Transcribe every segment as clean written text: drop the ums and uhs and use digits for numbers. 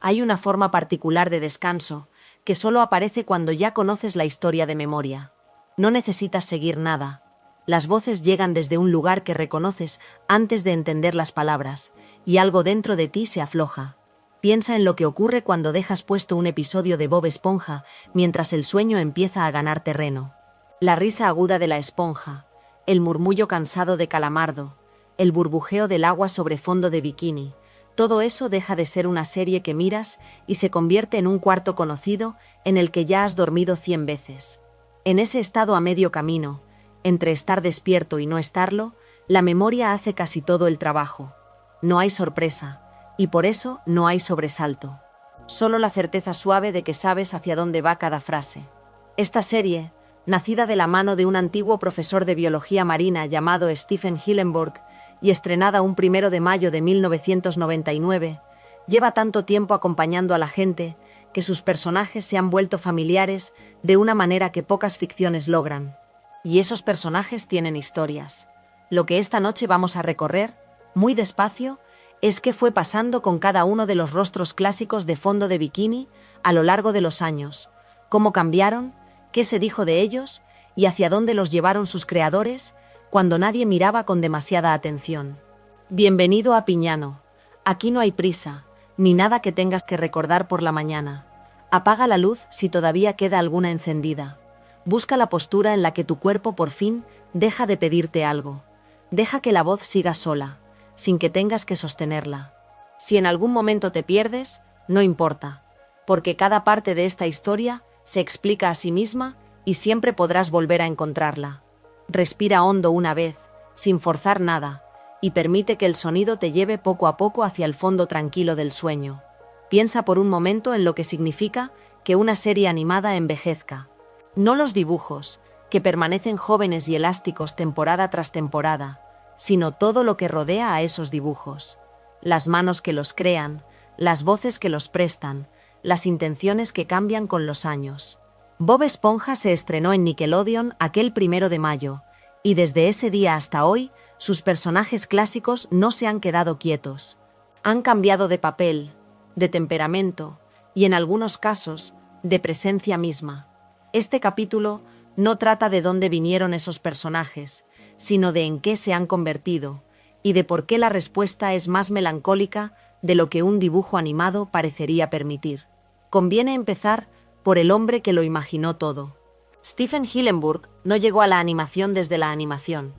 Hay una forma particular de descanso que solo aparece cuando ya conoces la historia de memoria. No necesitas seguir nada. Las voces llegan desde un lugar que reconoces antes de entender las palabras, y algo dentro de ti se afloja. Piensa en lo que ocurre cuando dejas puesto un episodio de Bob Esponja mientras el sueño empieza a ganar terreno. La risa aguda de la esponja, el murmullo cansado de Calamardo, el burbujeo del agua sobre fondo de bikini, todo eso deja de ser una serie que miras y se convierte en un cuarto conocido en el que ya has dormido 100 veces. En ese estado a medio camino, entre estar despierto y no estarlo, la memoria hace casi todo el trabajo. No hay sorpresa, y por eso no hay sobresalto. Solo la certeza suave de que sabes hacia dónde va cada frase. Esta serie, nacida de la mano de un antiguo profesor de biología marina llamado Stephen Hillenburg y estrenada un 1 de mayo de 1999, lleva tanto tiempo acompañando a la gente que sus personajes se han vuelto familiares de una manera que pocas ficciones logran. Y esos personajes tienen historias. Lo que esta noche vamos a recorrer, muy despacio, es qué fue pasando con cada uno de los rostros clásicos de fondo de bikini a lo largo de los años, cómo cambiaron, qué se dijo de ellos y hacia dónde los llevaron sus creadores cuando nadie miraba con demasiada atención. Bienvenido a Piñano. Aquí no hay prisa, ni nada que tengas que recordar por la mañana. Apaga la luz si todavía queda alguna encendida. Busca la postura en la que tu cuerpo por fin deja de pedirte algo. Deja que la voz siga sola, sin que tengas que sostenerla. Si en algún momento te pierdes, no importa, porque cada parte de esta historia se explica a sí misma y siempre podrás volver a encontrarla. Respira hondo una vez, sin forzar nada, y permite que el sonido te lleve poco a poco hacia el fondo tranquilo del sueño. Piensa por un momento en lo que significa que una serie animada envejezca. No los dibujos, que permanecen jóvenes y elásticos temporada tras temporada, sino todo lo que rodea a esos dibujos. Las manos que los crean, las voces que los prestan, las intenciones que cambian con los años. Bob Esponja se estrenó en Nickelodeon aquel 1 de mayo, y desde ese día hasta hoy, sus personajes clásicos no se han quedado quietos. Han cambiado de papel, de temperamento y, en algunos casos, de presencia misma. Este capítulo no trata de dónde vinieron esos personajes, sino de en qué se han convertido, y de por qué la respuesta es más melancólica de lo que un dibujo animado parecería permitir. Conviene empezar por el hombre que lo imaginó todo. Stephen Hillenburg no llegó a la animación desde la animación.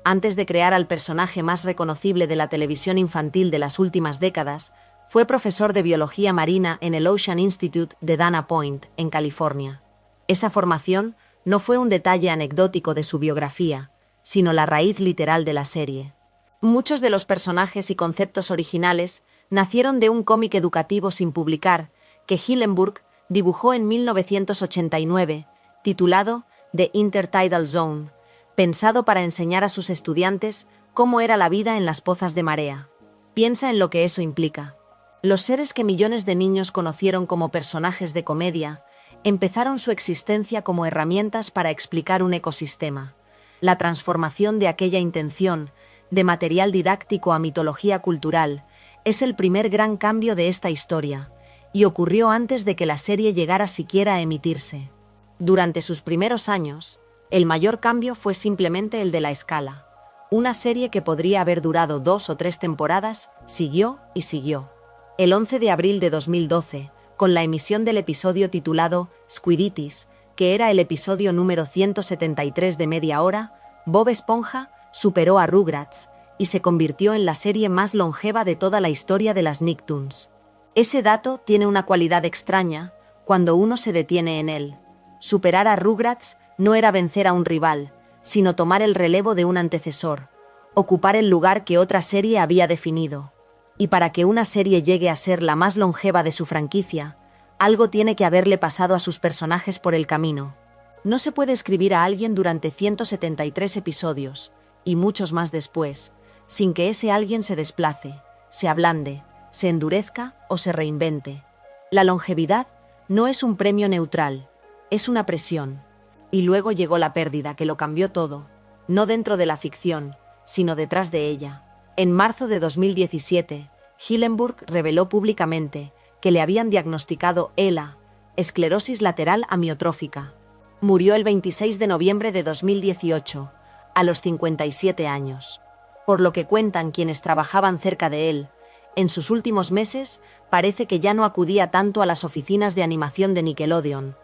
Antes de crear al personaje más reconocible de la televisión infantil de las últimas décadas, fue profesor de biología marina en el Ocean Institute de Dana Point, en California. Esa formación no fue un detalle anecdótico de su biografía, sino la raíz literal de la serie. Muchos de los personajes y conceptos originales nacieron de un cómic educativo sin publicar que Hillenburg dibujó en 1989, titulado The Intertidal Zone, pensado para enseñar a sus estudiantes cómo era la vida en las pozas de marea. Piensa en lo que eso implica. Los seres que millones de niños conocieron como personajes de comedia empezaron su existencia como herramientas para explicar un ecosistema. La transformación de aquella intención, de material didáctico a mitología cultural, es el primer gran cambio de esta historia, y ocurrió antes de que la serie llegara siquiera a emitirse. Durante sus primeros años, el mayor cambio fue simplemente el de la escala. Una serie que podría haber durado 2 o 3 temporadas, siguió y siguió. El 11 de abril de 2012, con la emisión del episodio titulado Squiditis, que era el episodio número 173 de media hora, Bob Esponja superó a Rugrats y se convirtió en la serie más longeva de toda la historia de las Nicktoons. Ese dato tiene una cualidad extraña cuando uno se detiene en él. Superar a Rugrats no era vencer a un rival, sino tomar el relevo de un antecesor, ocupar el lugar que otra serie había definido. Y para que una serie llegue a ser la más longeva de su franquicia, algo tiene que haberle pasado a sus personajes por el camino. No se puede escribir a alguien durante 173 episodios, y muchos más después, sin que ese alguien se desplace, se ablande, se endurezca o se reinvente. La longevidad no es un premio neutral, es una presión. Y luego llegó la pérdida que lo cambió todo, no dentro de la ficción, sino detrás de ella. En marzo de 2017, Hillenburg reveló públicamente que le habían diagnosticado ELA, esclerosis lateral amiotrófica. Murió el 26 de noviembre de 2018, a los 57 años. Por lo que cuentan quienes trabajaban cerca de él, en sus últimos meses parece que ya no acudía tanto a las oficinas de animación de Nickelodeon,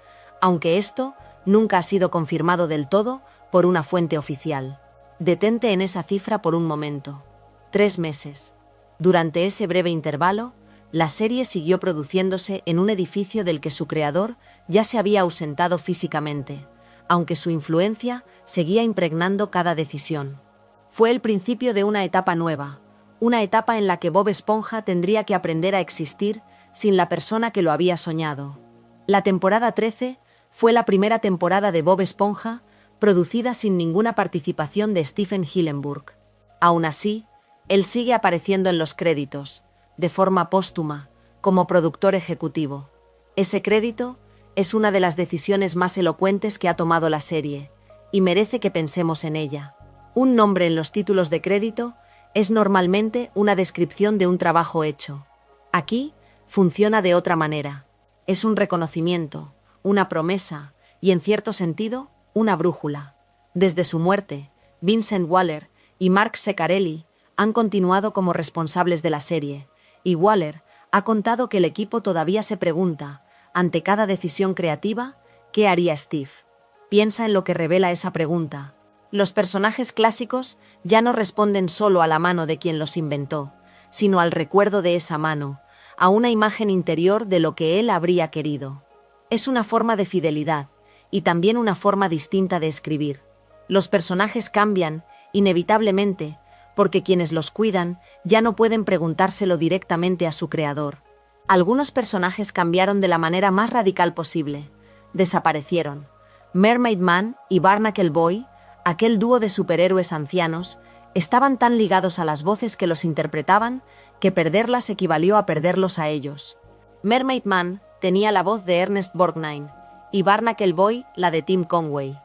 aunque esto nunca ha sido confirmado del todo por una fuente oficial. Detente en esa cifra por un momento. 3 meses. Durante ese breve intervalo, la serie siguió produciéndose en un edificio del que su creador ya se había ausentado físicamente, aunque su influencia seguía impregnando cada decisión. Fue el principio de una etapa nueva, una etapa en la que Bob Esponja tendría que aprender a existir sin la persona que lo había soñado. La temporada 13 fue la primera temporada de Bob Esponja producida sin ninguna participación de Stephen Hillenburg. Aún así, él sigue apareciendo en los créditos, de forma póstuma, como productor ejecutivo. Ese crédito es una de las decisiones más elocuentes que ha tomado la serie, y merece que pensemos en ella. Un nombre en los títulos de crédito es normalmente una descripción de un trabajo hecho. Aquí funciona de otra manera. Es un reconocimiento, una promesa y, en cierto sentido, una brújula. Desde su muerte, Vincent Waller y Mark Ceccarelli han continuado como responsables de la serie, y Waller ha contado que el equipo todavía se pregunta, ante cada decisión creativa, ¿qué haría Steve? Piensa en lo que revela esa pregunta. Los personajes clásicos ya no responden solo a la mano de quien los inventó, sino al recuerdo de esa mano, a una imagen interior de lo que él habría querido. Es una forma de fidelidad, y también una forma distinta de escribir. Los personajes cambian, inevitablemente, porque quienes los cuidan ya no pueden preguntárselo directamente a su creador. Algunos personajes cambiaron de la manera más radical posible. Desaparecieron. Mermaid Man y Barnacle Boy, aquel dúo de superhéroes ancianos, estaban tan ligados a las voces que los interpretaban que perderlas equivalió a perderlos a ellos. Mermaid Man tenía la voz de Ernest Borgnine y Barnacle Boy la de Tim Conway.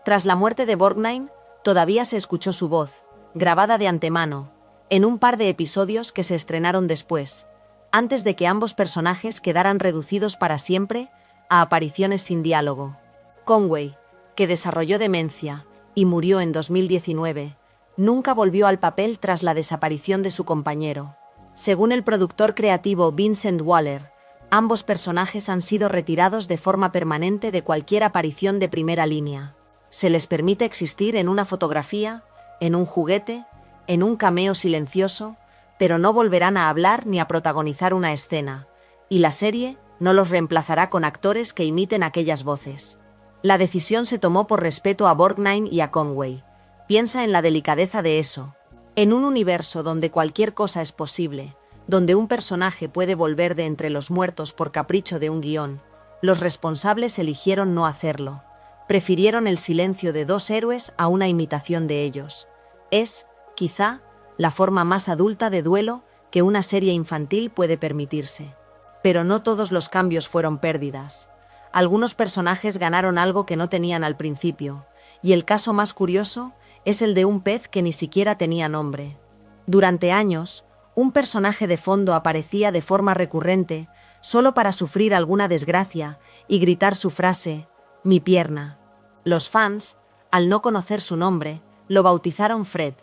Tras la muerte de Borgnine, todavía se escuchó su voz, grabada de antemano, en un par de episodios que se estrenaron después, antes de que ambos personajes quedaran reducidos para siempre a apariciones sin diálogo. Conway, que desarrolló demencia y murió en 2019, nunca volvió al papel tras la desaparición de su compañero. Según el productor creativo Vincent Waller, ambos personajes han sido retirados de forma permanente de cualquier aparición de primera línea. Se les permite existir en una fotografía, en un juguete, en un cameo silencioso, pero no volverán a hablar ni a protagonizar una escena, y la serie no los reemplazará con actores que imiten aquellas voces. La decisión se tomó por respeto a Borgnine y a Conway. Piensa en la delicadeza de eso. En un universo donde cualquier cosa es posible, donde un personaje puede volver de entre los muertos por capricho de un guión, los responsables eligieron no hacerlo. Prefirieron el silencio de dos héroes a una imitación de ellos. Es, quizá, la forma más adulta de duelo que una serie infantil puede permitirse. Pero no todos los cambios fueron pérdidas. Algunos personajes ganaron algo que no tenían al principio, y el caso más curioso es el de un pez que ni siquiera tenía nombre. Durante años, un personaje de fondo aparecía de forma recurrente solo para sufrir alguna desgracia y gritar su frase, «mi pierna». Los fans, al no conocer su nombre, lo bautizaron Fred.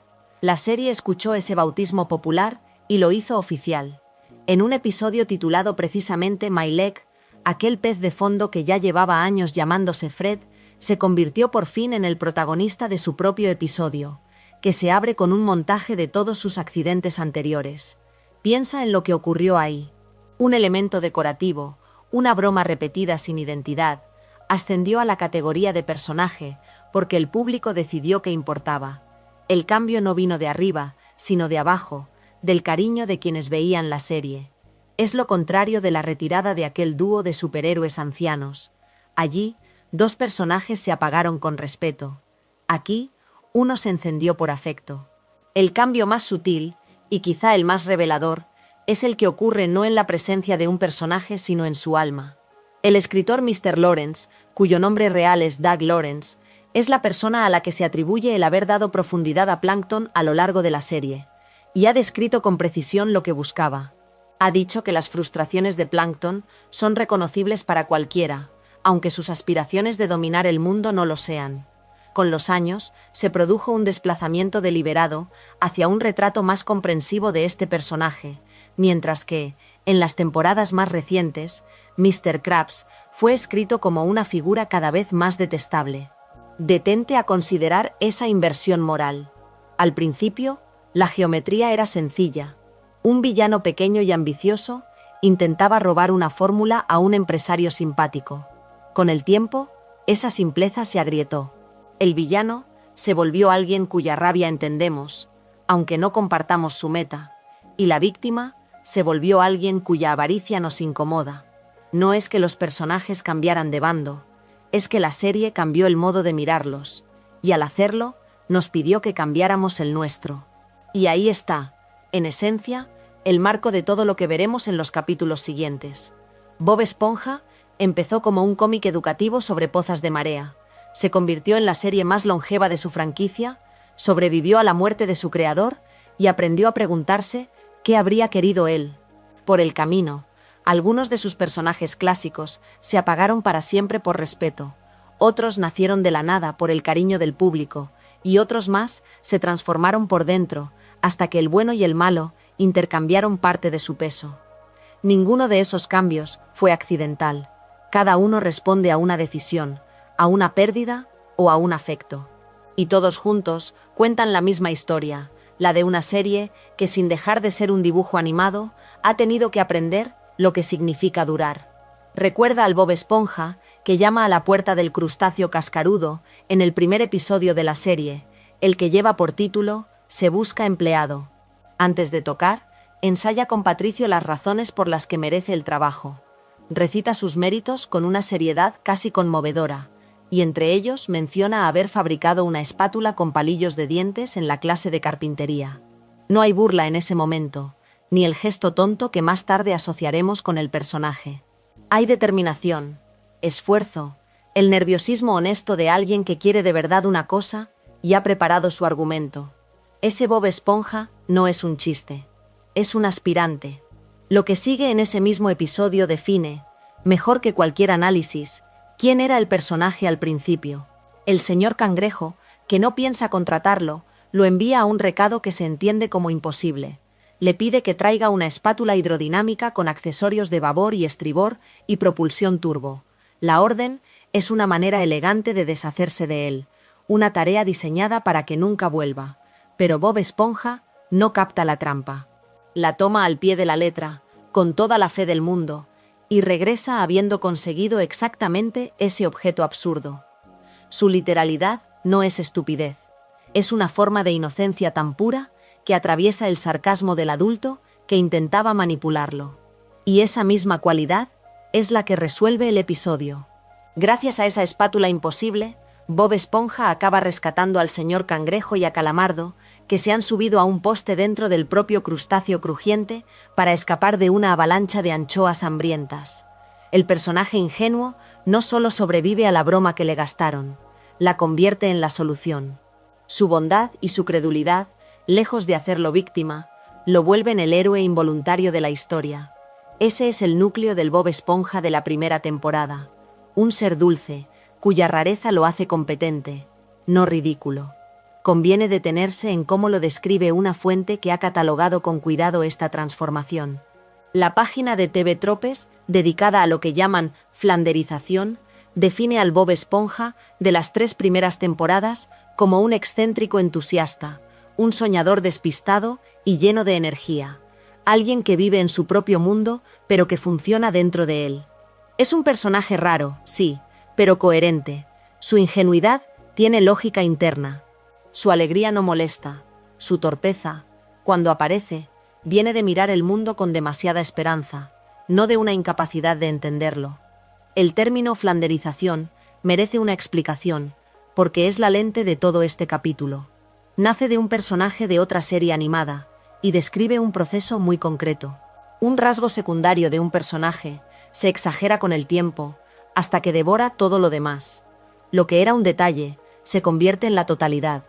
La serie escuchó ese bautismo popular y lo hizo oficial. En un episodio titulado precisamente My Leg, aquel pez de fondo que ya llevaba años llamándose Fred, se convirtió por fin en el protagonista de su propio episodio, que se abre con un montaje de todos sus accidentes anteriores. Piensa en lo que ocurrió ahí. Un elemento decorativo, una broma repetida sin identidad, ascendió a la categoría de personaje porque el público decidió que importaba. El cambio no vino de arriba, sino de abajo, del cariño de quienes veían la serie. Es lo contrario de la retirada de aquel dúo de superhéroes ancianos. Allí, dos personajes se apagaron con respeto. Aquí, uno se encendió por afecto. El cambio más sutil, y quizá el más revelador, es el que ocurre no en la presencia de un personaje sino en su alma. El escritor Mr. Lawrence, cuyo nombre real es Doug Lawrence, es la persona a la que se atribuye el haber dado profundidad a Plankton a lo largo de la serie, y ha descrito con precisión lo que buscaba. Ha dicho que las frustraciones de Plankton son reconocibles para cualquiera, aunque sus aspiraciones de dominar el mundo no lo sean. Con los años, se produjo un desplazamiento deliberado hacia un retrato más comprensivo de este personaje, mientras que, en las temporadas más recientes, Mr. Krabs fue escrito como una figura cada vez más detestable. Detente a considerar esa inversión moral. Al principio, la geometría era sencilla. Un villano pequeño y ambicioso intentaba robar una fórmula a un empresario simpático. Con el tiempo, esa simpleza se agrietó. El villano se volvió alguien cuya rabia entendemos, aunque no compartamos su meta, y la víctima se volvió alguien cuya avaricia nos incomoda. No es que los personajes cambiaran de bando, es que la serie cambió el modo de mirarlos, y al hacerlo, nos pidió que cambiáramos el nuestro. Y ahí está, en esencia, el marco de todo lo que veremos en los capítulos siguientes. Bob Esponja empezó como un cómic educativo sobre pozas de marea, se convirtió en la serie más longeva de su franquicia, sobrevivió a la muerte de su creador y aprendió a preguntarse qué habría querido él. Por el camino, algunos de sus personajes clásicos se apagaron para siempre por respeto, otros nacieron de la nada por el cariño del público y otros más se transformaron por dentro hasta que el bueno y el malo intercambiaron parte de su peso. Ninguno de esos cambios fue accidental. Cada uno responde a una decisión, a una pérdida o a un afecto. Y todos juntos cuentan la misma historia, la de una serie que, sin dejar de ser un dibujo animado, ha tenido que aprender lo que significa durar. Recuerda al Bob Esponja que llama a la puerta del crustáceo cascarudo en el primer episodio de la serie, el que lleva por título Se busca empleado. Antes de tocar, ensaya con Patricio las razones por las que merece el trabajo. Recita sus méritos con una seriedad casi conmovedora, y entre ellos menciona haber fabricado una espátula con palillos de dientes en la clase de carpintería. No hay burla en ese momento, ni el gesto tonto que más tarde asociaremos con el personaje. Hay determinación, esfuerzo, el nerviosismo honesto de alguien que quiere de verdad una cosa y ha preparado su argumento. Ese Bob Esponja no es un chiste, es un aspirante. Lo que sigue en ese mismo episodio define, mejor que cualquier análisis, quién era el personaje al principio. El señor Cangrejo, que no piensa contratarlo, lo envía a un recado que se entiende como imposible. Le pide que traiga una espátula hidrodinámica con accesorios de babor y estribor y propulsión turbo. La orden es una manera elegante de deshacerse de él, una tarea diseñada para que nunca vuelva. Pero Bob Esponja no capta la trampa. La toma al pie de la letra, con toda la fe del mundo, y regresa habiendo conseguido exactamente ese objeto absurdo. Su literalidad no es estupidez, es una forma de inocencia tan pura que atraviesa el sarcasmo del adulto que intentaba manipularlo. Y esa misma cualidad es la que resuelve el episodio. Gracias a esa espátula imposible, Bob Esponja acaba rescatando al señor Cangrejo y a Calamardo, que se han subido a un poste dentro del propio crustáceo crujiente para escapar de una avalancha de anchoas hambrientas. El personaje ingenuo no solo sobrevive a la broma que le gastaron, la convierte en la solución. Su bondad y su credulidad, lejos de hacerlo víctima, lo vuelven el héroe involuntario de la historia. Ese es el núcleo del Bob Esponja de la primera temporada. Un ser dulce, cuya rareza lo hace competente, no ridículo. Conviene detenerse en cómo lo describe una fuente que ha catalogado con cuidado esta transformación. La página de TV Tropes, dedicada a lo que llaman flanderización, define al Bob Esponja de las 3 primeras temporadas como un excéntrico entusiasta, un soñador despistado y lleno de energía, alguien que vive en su propio mundo pero que funciona dentro de él. Es un personaje raro, sí, pero coherente. Su ingenuidad tiene lógica interna. Su alegría no molesta. Su torpeza, cuando aparece, viene de mirar el mundo con demasiada esperanza, no de una incapacidad de entenderlo. El término flanderización merece una explicación, porque es la lente de todo este capítulo. Nace de un personaje de otra serie animada, y describe un proceso muy concreto. Un rasgo secundario de un personaje se exagera con el tiempo, hasta que devora todo lo demás. Lo que era un detalle se convierte en la totalidad.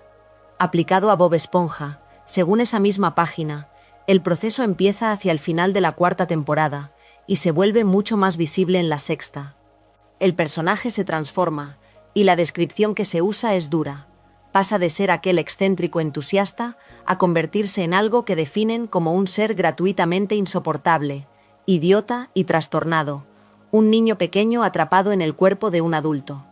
Aplicado a Bob Esponja, según esa misma página, El proceso empieza hacia el final de la cuarta temporada y se vuelve mucho más visible en la sexta. El personaje se transforma y la descripción que se usa es dura. Pasa de ser aquel excéntrico entusiasta a convertirse en algo que definen como un ser gratuitamente insoportable, idiota y trastornado, un niño pequeño atrapado en el cuerpo de un adulto.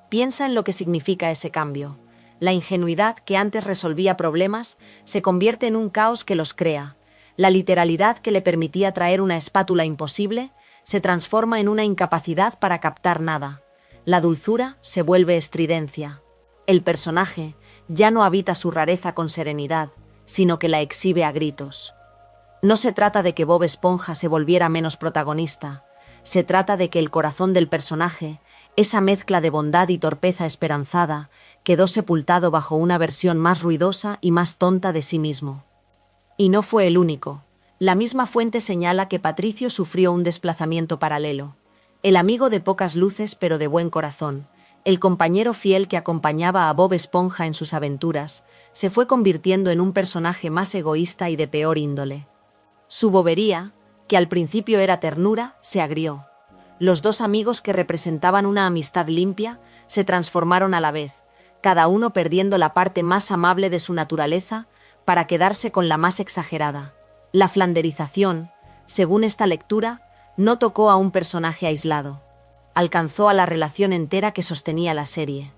Piensa en lo que significa ese cambio. La ingenuidad que antes resolvía problemas se convierte en un caos que los crea. La literalidad que le permitía traer una espátula imposible se transforma en una incapacidad para captar nada. La dulzura se vuelve estridencia. El personaje ya no habita su rareza con serenidad, sino que la exhibe a gritos. No se trata de que Bob Esponja se volviera menos protagonista. Se trata de que el corazón del personaje, esa mezcla de bondad y torpeza esperanzada, quedó sepultado bajo una versión más ruidosa y más tonta de sí mismo. Y no fue el único. La misma fuente señala que Patricio sufrió un desplazamiento paralelo. El amigo de pocas luces pero de buen corazón, el compañero fiel que acompañaba a Bob Esponja en sus aventuras, se fue convirtiendo en un personaje más egoísta y de peor índole. Su bobería, que al principio era ternura, se agrió. Los dos amigos que representaban una amistad limpia se transformaron a la vez, cada uno perdiendo la parte más amable de su naturaleza para quedarse con la más exagerada. La flanderización, según esta lectura, no tocó a un personaje aislado. Alcanzó a la relación entera que sostenía la serie.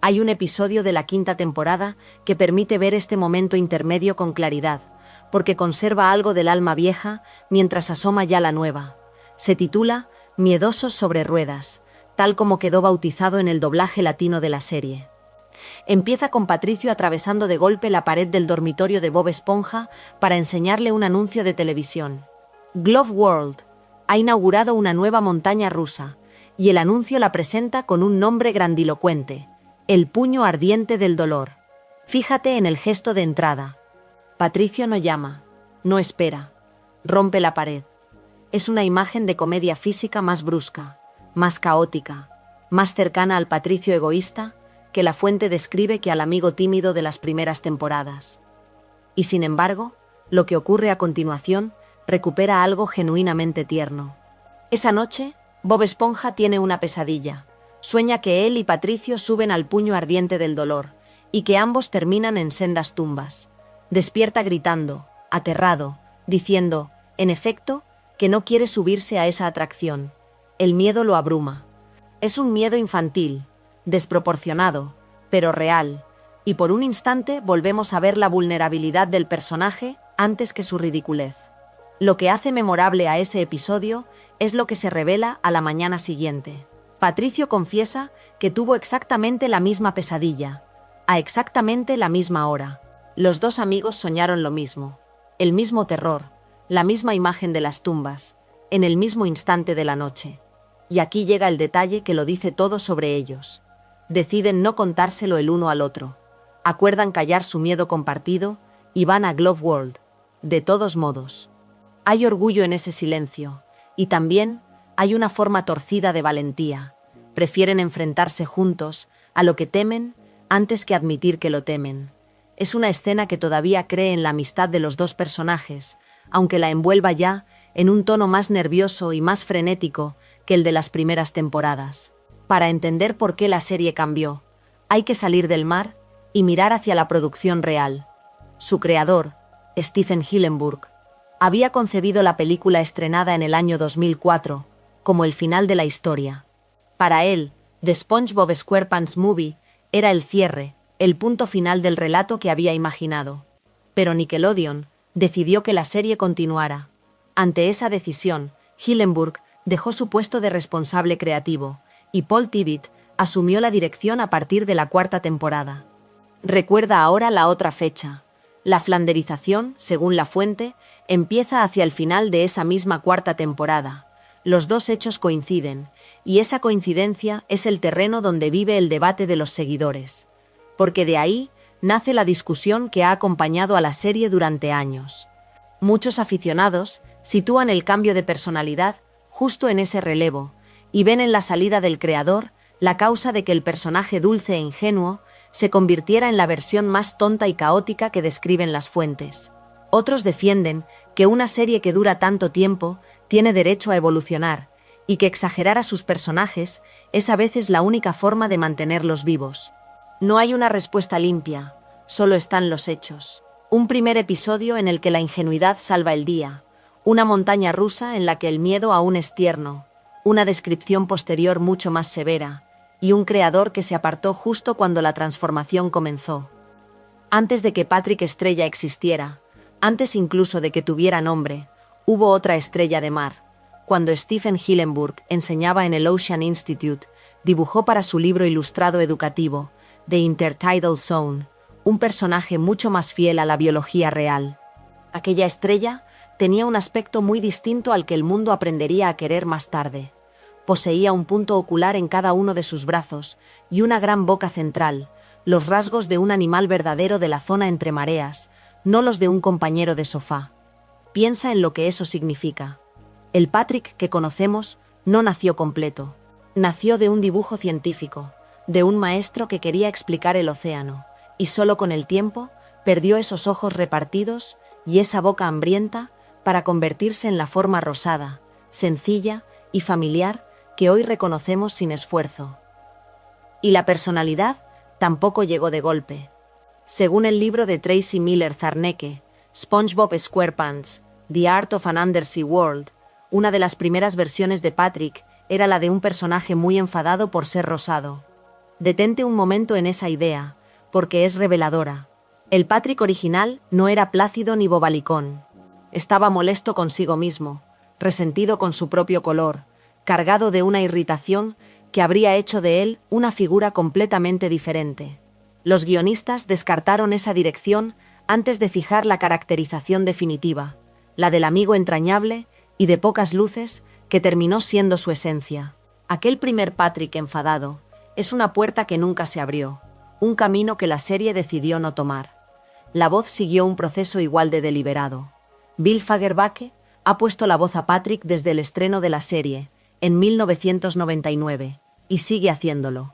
Hay un episodio de la quinta temporada que permite ver este momento intermedio con claridad, porque conserva algo del alma vieja mientras asoma ya la nueva. Se titula Miedosos sobre ruedas, tal como quedó bautizado en el doblaje latino de la serie. Empieza con Patricio atravesando de golpe la pared del dormitorio de Bob Esponja para enseñarle un anuncio de televisión. Glove World ha inaugurado una nueva montaña rusa, y el anuncio la presenta con un nombre grandilocuente: El puño ardiente del dolor. Fíjate en el gesto de entrada. Patricio no llama, no espera, rompe la pared. Es una imagen de comedia física más brusca, más caótica, más cercana al Patricio egoísta que la fuente describe que al amigo tímido de las primeras temporadas. Y sin embargo, lo que ocurre a continuación recupera algo genuinamente tierno. Esa noche, Bob Esponja tiene una pesadilla. Sueña que él y Patricio suben al puño ardiente del dolor y que ambos terminan en sendas tumbas. Despierta gritando, aterrado, diciendo, en efecto, que no quiere subirse a esa atracción. El miedo lo abruma. Es un miedo infantil, desproporcionado, pero real, y por un instante volvemos a ver la vulnerabilidad del personaje antes que su ridiculez. Lo que hace memorable a ese episodio es lo que se revela a la mañana siguiente. Patricio confiesa que tuvo exactamente la misma pesadilla, a exactamente la misma hora. Los dos amigos soñaron lo mismo, el mismo terror, la misma imagen de las tumbas, en el mismo instante de la noche. Y aquí llega el detalle que lo dice todo sobre ellos. Deciden no contárselo el uno al otro. Acuerdan callar su miedo compartido y van a Glove World. De todos modos. Hay orgullo en ese silencio, y también hay una forma torcida de valentía. Prefieren enfrentarse juntos a lo que temen antes que admitir que lo temen. Es una escena que todavía cree en la amistad de los dos personajes, aunque la envuelva ya en un tono más nervioso y más frenético que el de las primeras temporadas. Para entender por qué la serie cambió, hay que salir del mar y mirar hacia la producción real. Su creador, Stephen Hillenburg, había concebido la película estrenada en el año 2004 como el final de la historia. Para él, The SpongeBob SquarePants Movie era el cierre, el punto final del relato que había imaginado. Pero Nickelodeon decidió que la serie continuara. Ante esa decisión, Hillenburg dejó su puesto de responsable creativo, y Paul Tibbitt asumió la dirección a partir de la cuarta temporada. Recuerda ahora la otra fecha. La flanderización, según la fuente, empieza hacia el final de esa misma cuarta temporada. Los dos hechos coinciden, y esa coincidencia es el terreno donde vive el debate de los seguidores. Porque de ahí nace la discusión que ha acompañado a la serie durante años. Muchos aficionados sitúan el cambio de personalidad justo en ese relevo, y ven en la salida del creador la causa de que el personaje dulce e ingenuo se convirtiera en la versión más tonta y caótica que describen las fuentes. Otros defienden que una serie que dura tanto tiempo tiene derecho a evolucionar y que exagerar a sus personajes es a veces la única forma de mantenerlos vivos. No hay una respuesta limpia, solo están los hechos. Un primer episodio en el que la ingenuidad salva el día, una montaña rusa en la que el miedo aún es tierno, una descripción posterior mucho más severa, y un creador que se apartó justo cuando la transformación comenzó. Antes de que Patrick Estrella existiera, antes incluso de que tuviera nombre, hubo otra estrella de mar. Cuando Stephen Hillenburg enseñaba en el Ocean Institute, dibujó para su libro ilustrado educativo, The Intertidal Zone, un personaje mucho más fiel a la biología real. Aquella estrella tenía un aspecto muy distinto al que el mundo aprendería a querer más tarde. Poseía un punto ocular en cada uno de sus brazos y una gran boca central, los rasgos de un animal verdadero de la zona entre mareas, no los de un compañero de sofá. Piensa en lo que eso significa. El Patrick que conocemos no nació completo. Nació de un dibujo científico, de un maestro que quería explicar el océano, y solo con el tiempo perdió esos ojos repartidos y esa boca hambrienta para convertirse en la forma rosada, sencilla y familiar que hoy reconocemos sin esfuerzo. Y la personalidad tampoco llegó de golpe. Según el libro de Tracy Miller Zarnecke, SpongeBob SquarePants, The Art of an Undersea World, una de las primeras versiones de Patrick era la de un personaje muy enfadado por ser rosado. Detente un momento en esa idea, porque es reveladora. El Patrick original no era plácido ni bobalicón. Estaba molesto consigo mismo, resentido con su propio color, cargado de una irritación que habría hecho de él una figura completamente diferente. Los guionistas descartaron esa dirección antes de fijar la caracterización definitiva, la del amigo entrañable y de pocas luces que terminó siendo su esencia. Aquel primer Patrick enfadado es una puerta que nunca se abrió, un camino que la serie decidió no tomar. La voz siguió un proceso igual de deliberado. Bill Fagerbakke ha puesto la voz a Patrick desde el estreno de la serie, en 1999, y sigue haciéndolo.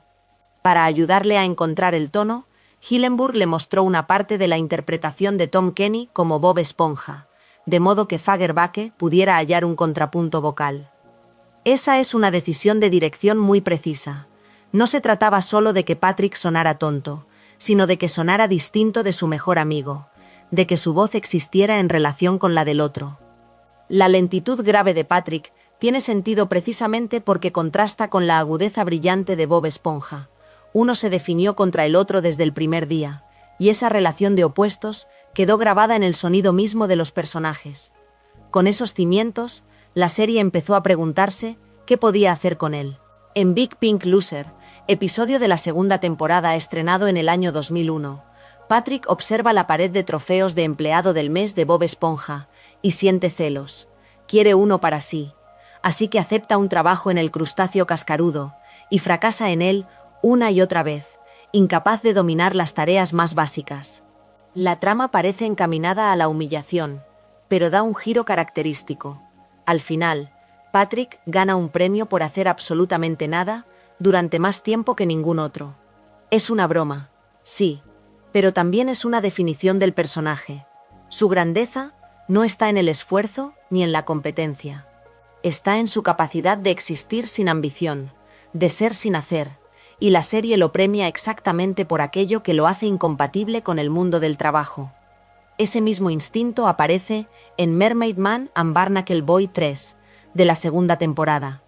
Para ayudarle a encontrar el tono, Hillenburg le mostró una parte de la interpretación de Tom Kenny como Bob Esponja, de modo que Fagerbakke pudiera hallar un contrapunto vocal. Esa es una decisión de dirección muy precisa. No se trataba solo de que Patrick sonara tonto, sino de que sonara distinto de su mejor amigo, de que su voz existiera en relación con la del otro. La lentitud grave de Patrick tiene sentido precisamente porque contrasta con la agudeza brillante de Bob Esponja. Uno se definió contra el otro desde el primer día, y esa relación de opuestos quedó grabada en el sonido mismo de los personajes. Con esos cimientos, la serie empezó a preguntarse qué podía hacer con él. En Big Pink Loser, episodio de la segunda temporada estrenado en el año 2001, Patrick observa la pared de trofeos de empleado del mes de Bob Esponja y siente celos. Quiere uno para sí, así que acepta un trabajo en el crustáceo cascarudo y fracasa en él una y otra vez, incapaz de dominar las tareas más básicas. La trama parece encaminada a la humillación, pero da un giro característico. Al final, Patrick gana un premio por hacer absolutamente nada durante más tiempo que ningún otro. Es una broma, sí, pero también es una definición del personaje. Su grandeza no está en el esfuerzo ni en la competencia. Está en su capacidad de existir sin ambición, de ser sin hacer, y la serie lo premia exactamente por aquello que lo hace incompatible con el mundo del trabajo. Ese mismo instinto aparece en Mermaid Man and Barnacle Boy 3, de la segunda temporada.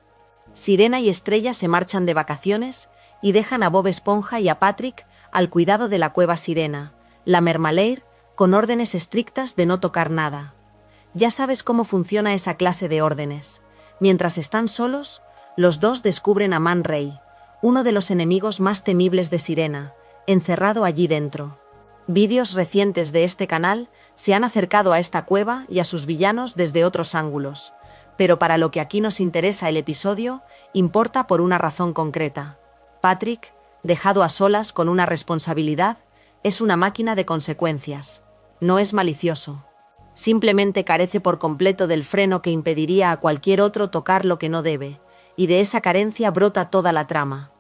Sirena y Estrella se marchan de vacaciones y dejan a Bob Esponja y a Patrick al cuidado de la cueva Sirena, la Mermalair, con órdenes estrictas de no tocar nada. Ya sabes cómo funciona esa clase de órdenes. Mientras están solos, los dos descubren a Man Ray, uno de los enemigos más temibles de Sirena, encerrado allí dentro. Vídeos recientes de este canal se han acercado a esta cueva y a sus villanos desde otros ángulos, pero para lo que aquí nos interesa el episodio, importa por una razón concreta. Patrick, dejado a solas con una responsabilidad, es una máquina de consecuencias. No es malicioso. Simplemente carece por completo del freno que impediría a cualquier otro tocar lo que no debe, y de esa carencia brota toda la trama.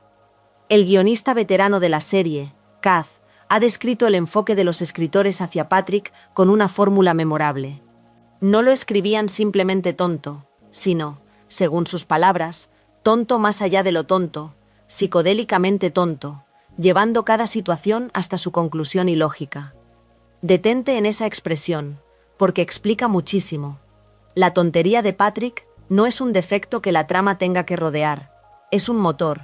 El guionista veterano de la serie, Kaz, ha descrito el enfoque de los escritores hacia Patrick con una fórmula memorable. No lo escribían simplemente tonto, sino, según sus palabras, tonto más allá de lo tonto, psicodélicamente tonto, llevando cada situación hasta su conclusión ilógica. Detente en esa expresión, porque explica muchísimo. La tontería de Patrick no es un defecto que la trama tenga que rodear, es un motor.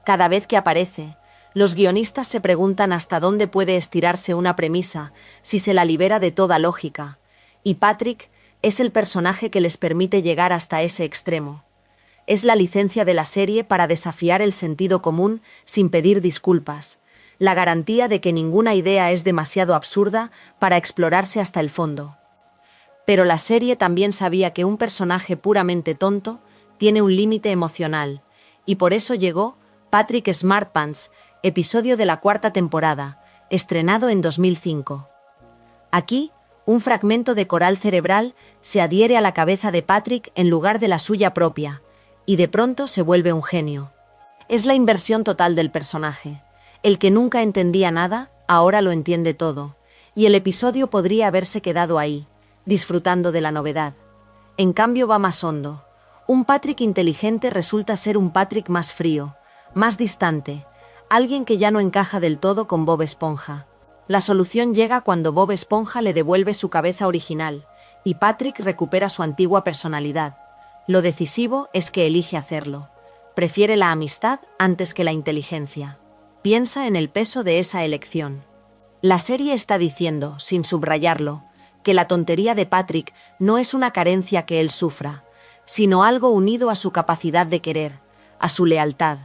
Cada vez que aparece, los guionistas se preguntan hasta dónde puede estirarse una premisa si se la libera de toda lógica, y Patrick es el personaje que les permite llegar hasta ese extremo. Es la licencia de la serie para desafiar el sentido común sin pedir disculpas, la garantía de que ninguna idea es demasiado absurda para explorarse hasta el fondo. Pero la serie también sabía que un personaje puramente tonto tiene un límite emocional, y por eso llegó Patrick Smartpants, episodio de la 4ª temporada, estrenado en 2005. Aquí, un fragmento de coral cerebral se adhiere a la cabeza de Patrick en lugar de la suya propia, y de pronto se vuelve un genio. Es la inversión total del personaje. El que nunca entendía nada, ahora lo entiende todo, y el episodio podría haberse quedado ahí, disfrutando de la novedad. En cambio va más hondo. Un Patrick inteligente resulta ser un Patrick más frío, más distante, alguien que ya no encaja del todo con Bob Esponja. La solución llega cuando Bob Esponja le devuelve su cabeza original, y Patrick recupera su antigua personalidad. Lo decisivo es que elige hacerlo. Prefiere la amistad antes que la inteligencia. Piensa en el peso de esa elección. La serie está diciendo, sin subrayarlo, que la tontería de Patrick no es una carencia que él sufra, sino algo unido a su capacidad de querer, a su lealtad,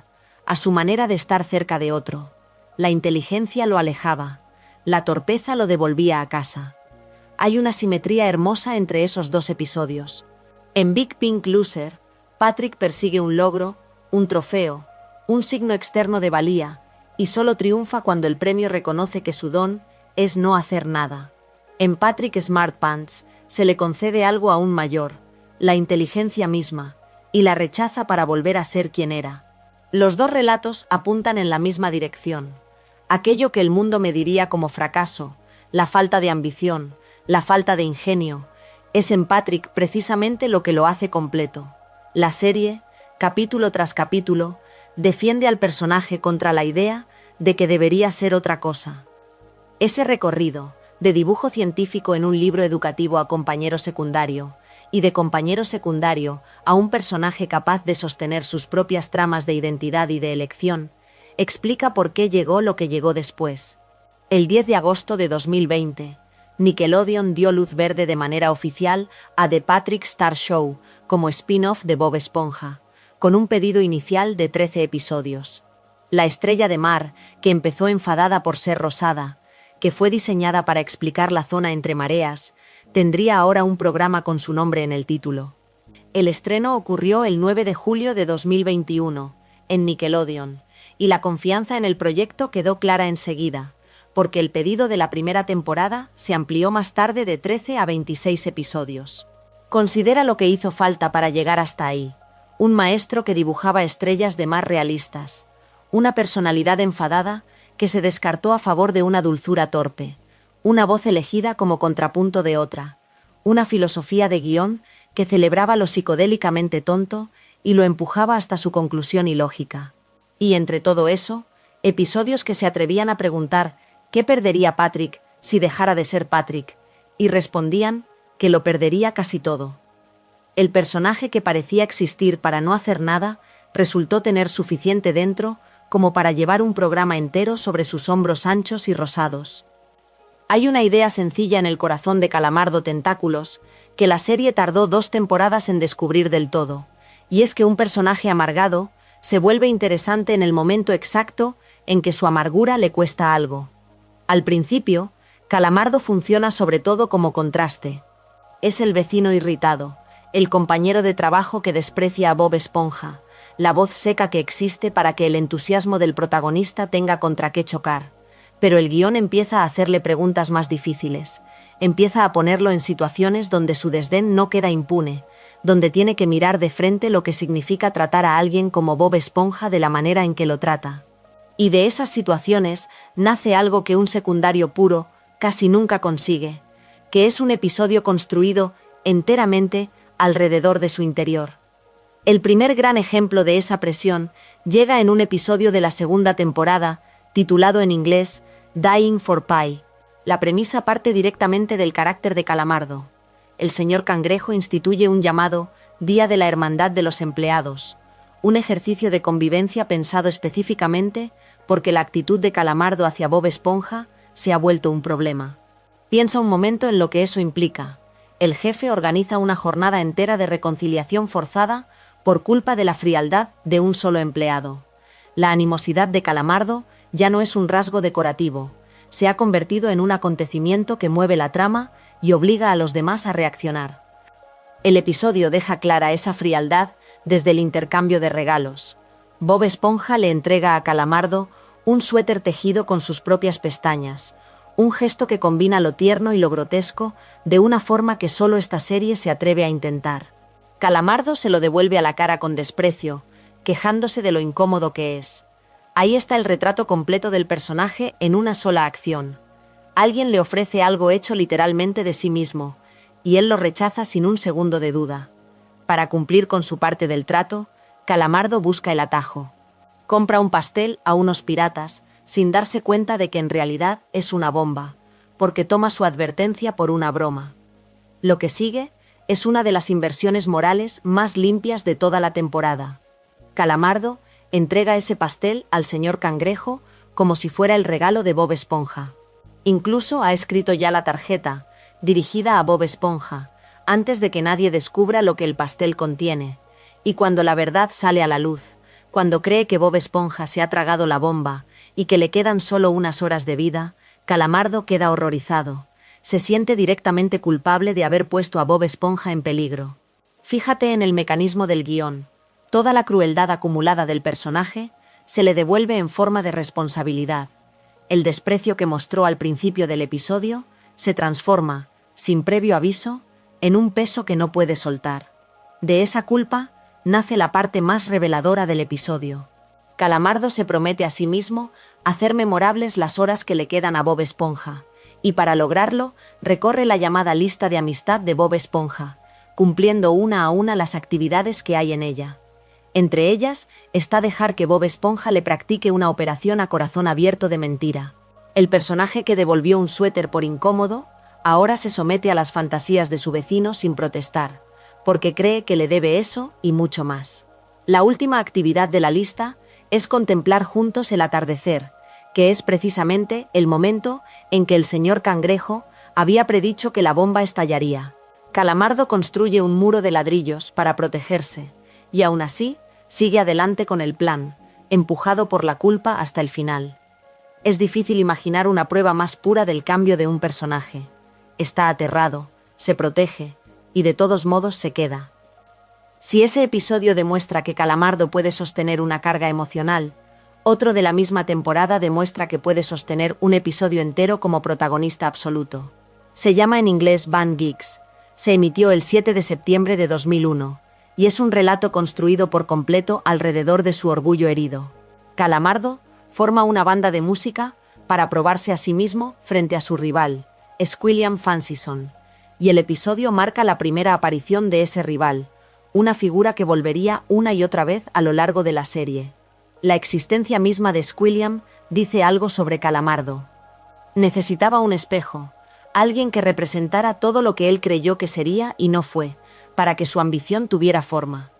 a su manera de estar cerca de otro. La inteligencia lo alejaba, la torpeza lo devolvía a casa. Hay una simetría hermosa entre esos dos episodios. En Big Pink Loser, Patrick persigue un logro, un trofeo, un signo externo de valía, y solo triunfa cuando el premio reconoce que su don es no hacer nada. En Patrick Smartpants se le concede algo aún mayor, la inteligencia misma, y la rechaza para volver a ser quien era. Los dos relatos apuntan en la misma dirección. Aquello que el mundo mediría como fracaso, la falta de ambición, la falta de ingenio, es en Patrick precisamente lo que lo hace completo. La serie, capítulo tras capítulo, defiende al personaje contra la idea de que debería ser otra cosa. Ese recorrido, de dibujo científico en un libro educativo a compañero secundario, y de compañero secundario a un personaje capaz de sostener sus propias tramas de identidad y de elección, explica por qué llegó lo que llegó después. El 10 de agosto de 2020, Nickelodeon dio luz verde de manera oficial a The Patrick Star Show como spin-off de Bob Esponja, con un pedido inicial de 13 episodios. La estrella de mar, que empezó enfadada por ser rosada, que fue diseñada para explicar la zona entre mareas, tendría ahora un programa con su nombre en el título. El estreno ocurrió el 9 de julio de 2021, en Nickelodeon, y la confianza en el proyecto quedó clara enseguida, porque el pedido de la primera temporada se amplió más tarde de 13 a 26 episodios. Considera lo que hizo falta para llegar hasta ahí. Un maestro que dibujaba estrellas de mar realistas, una personalidad enfadada que se descartó a favor de una dulzura torpe, una voz elegida como contrapunto de otra, una filosofía de guión que celebraba lo psicodélicamente tonto y lo empujaba hasta su conclusión ilógica. Y entre todo eso, episodios que se atrevían a preguntar ¿qué perdería Patrick si dejara de ser Patrick? Y respondían que lo perdería casi todo. El personaje que parecía existir para no hacer nada resultó tener suficiente dentro como para llevar un programa entero sobre sus hombros anchos y rosados. Hay una idea sencilla en el corazón de Calamardo Tentáculos que la serie tardó 2 temporadas en descubrir del todo, y es que un personaje amargado se vuelve interesante en el momento exacto en que su amargura le cuesta algo. Al principio, Calamardo funciona sobre todo como contraste. Es el vecino irritado, el compañero de trabajo que desprecia a Bob Esponja, la voz seca que existe para que el entusiasmo del protagonista tenga contra qué chocar. Pero el guión empieza a hacerle preguntas más difíciles, empieza a ponerlo en situaciones donde su desdén no queda impune, donde tiene que mirar de frente lo que significa tratar a alguien como Bob Esponja de la manera en que lo trata. Y de esas situaciones nace algo que un secundario puro casi nunca consigue, que es un episodio construido enteramente alrededor de su interior. El primer gran ejemplo de esa presión llega en un episodio de la segunda temporada, titulado en inglés Dying for Pie. La premisa parte directamente del carácter de Calamardo. El señor Cangrejo instituye un llamado Día de la Hermandad de los Empleados, un ejercicio de convivencia pensado específicamente porque la actitud de Calamardo hacia Bob Esponja se ha vuelto un problema. Piensa un momento en lo que eso implica. El jefe organiza una jornada entera de reconciliación forzada por culpa de la frialdad de un solo empleado. La animosidad de Calamardo ya no es un rasgo decorativo, se ha convertido en un acontecimiento que mueve la trama y obliga a los demás a reaccionar. El episodio deja clara esa frialdad desde el intercambio de regalos. Bob Esponja le entrega a Calamardo un suéter tejido con sus propias pestañas, un gesto que combina lo tierno y lo grotesco de una forma que solo esta serie se atreve a intentar. Calamardo se lo devuelve a la cara con desprecio, quejándose de lo incómodo que es. Ahí está el retrato completo del personaje en una sola acción. Alguien le ofrece algo hecho literalmente de sí mismo, y él lo rechaza sin un segundo de duda. Para cumplir con su parte del trato, Calamardo busca el atajo. Compra un pastel a unos piratas, sin darse cuenta de que en realidad es una bomba, porque toma su advertencia por una broma. Lo que sigue es una de las inversiones morales más limpias de toda la temporada. Calamardo entrega ese pastel al señor Cangrejo como si fuera el regalo de Bob Esponja. Incluso ha escrito ya la tarjeta, dirigida a Bob Esponja, antes de que nadie descubra lo que el pastel contiene. Y cuando la verdad sale a la luz, cuando cree que Bob Esponja se ha tragado la bomba y que le quedan solo unas horas de vida, Calamardo queda horrorizado. Se siente directamente culpable de haber puesto a Bob Esponja en peligro. Fíjate en el mecanismo del guión. Toda la crueldad acumulada del personaje se le devuelve en forma de responsabilidad. El desprecio que mostró al principio del episodio se transforma, sin previo aviso, en un peso que no puede soltar. De esa culpa nace la parte más reveladora del episodio. Calamardo se promete a sí mismo hacer memorables las horas que le quedan a Bob Esponja, y para lograrlo recorre la llamada lista de amistad de Bob Esponja, cumpliendo una a una las actividades que hay en ella. Entre ellas está dejar que Bob Esponja le practique una operación a corazón abierto de mentira. El personaje que devolvió un suéter por incómodo, ahora se somete a las fantasías de su vecino sin protestar, porque cree que le debe eso y mucho más. La última actividad de la lista es contemplar juntos el atardecer, que es precisamente el momento en que el señor Cangrejo había predicho que la bomba estallaría. Calamardo construye un muro de ladrillos para protegerse, y aún así sigue adelante con el plan, empujado por la culpa hasta el final. Es difícil imaginar una prueba más pura del cambio de un personaje. Está aterrado, se protege, y de todos modos se queda. Si ese episodio demuestra que Calamardo puede sostener una carga emocional, otro de la misma temporada demuestra que puede sostener un episodio entero como protagonista absoluto. Se llama en inglés Band Geeks, se emitió el 7 de septiembre de 2001, y es un relato construido por completo alrededor de su orgullo herido. Calamardo forma una banda de música para probarse a sí mismo frente a su rival, Squilliam Fancyson, y el episodio marca la primera aparición de ese rival, una figura que volvería una y otra vez a lo largo de la serie. La existencia misma de Squilliam dice algo sobre Calamardo. Necesitaba un espejo, alguien que representara todo lo que él creyó que sería y no fue, para que su ambición tuviera forma.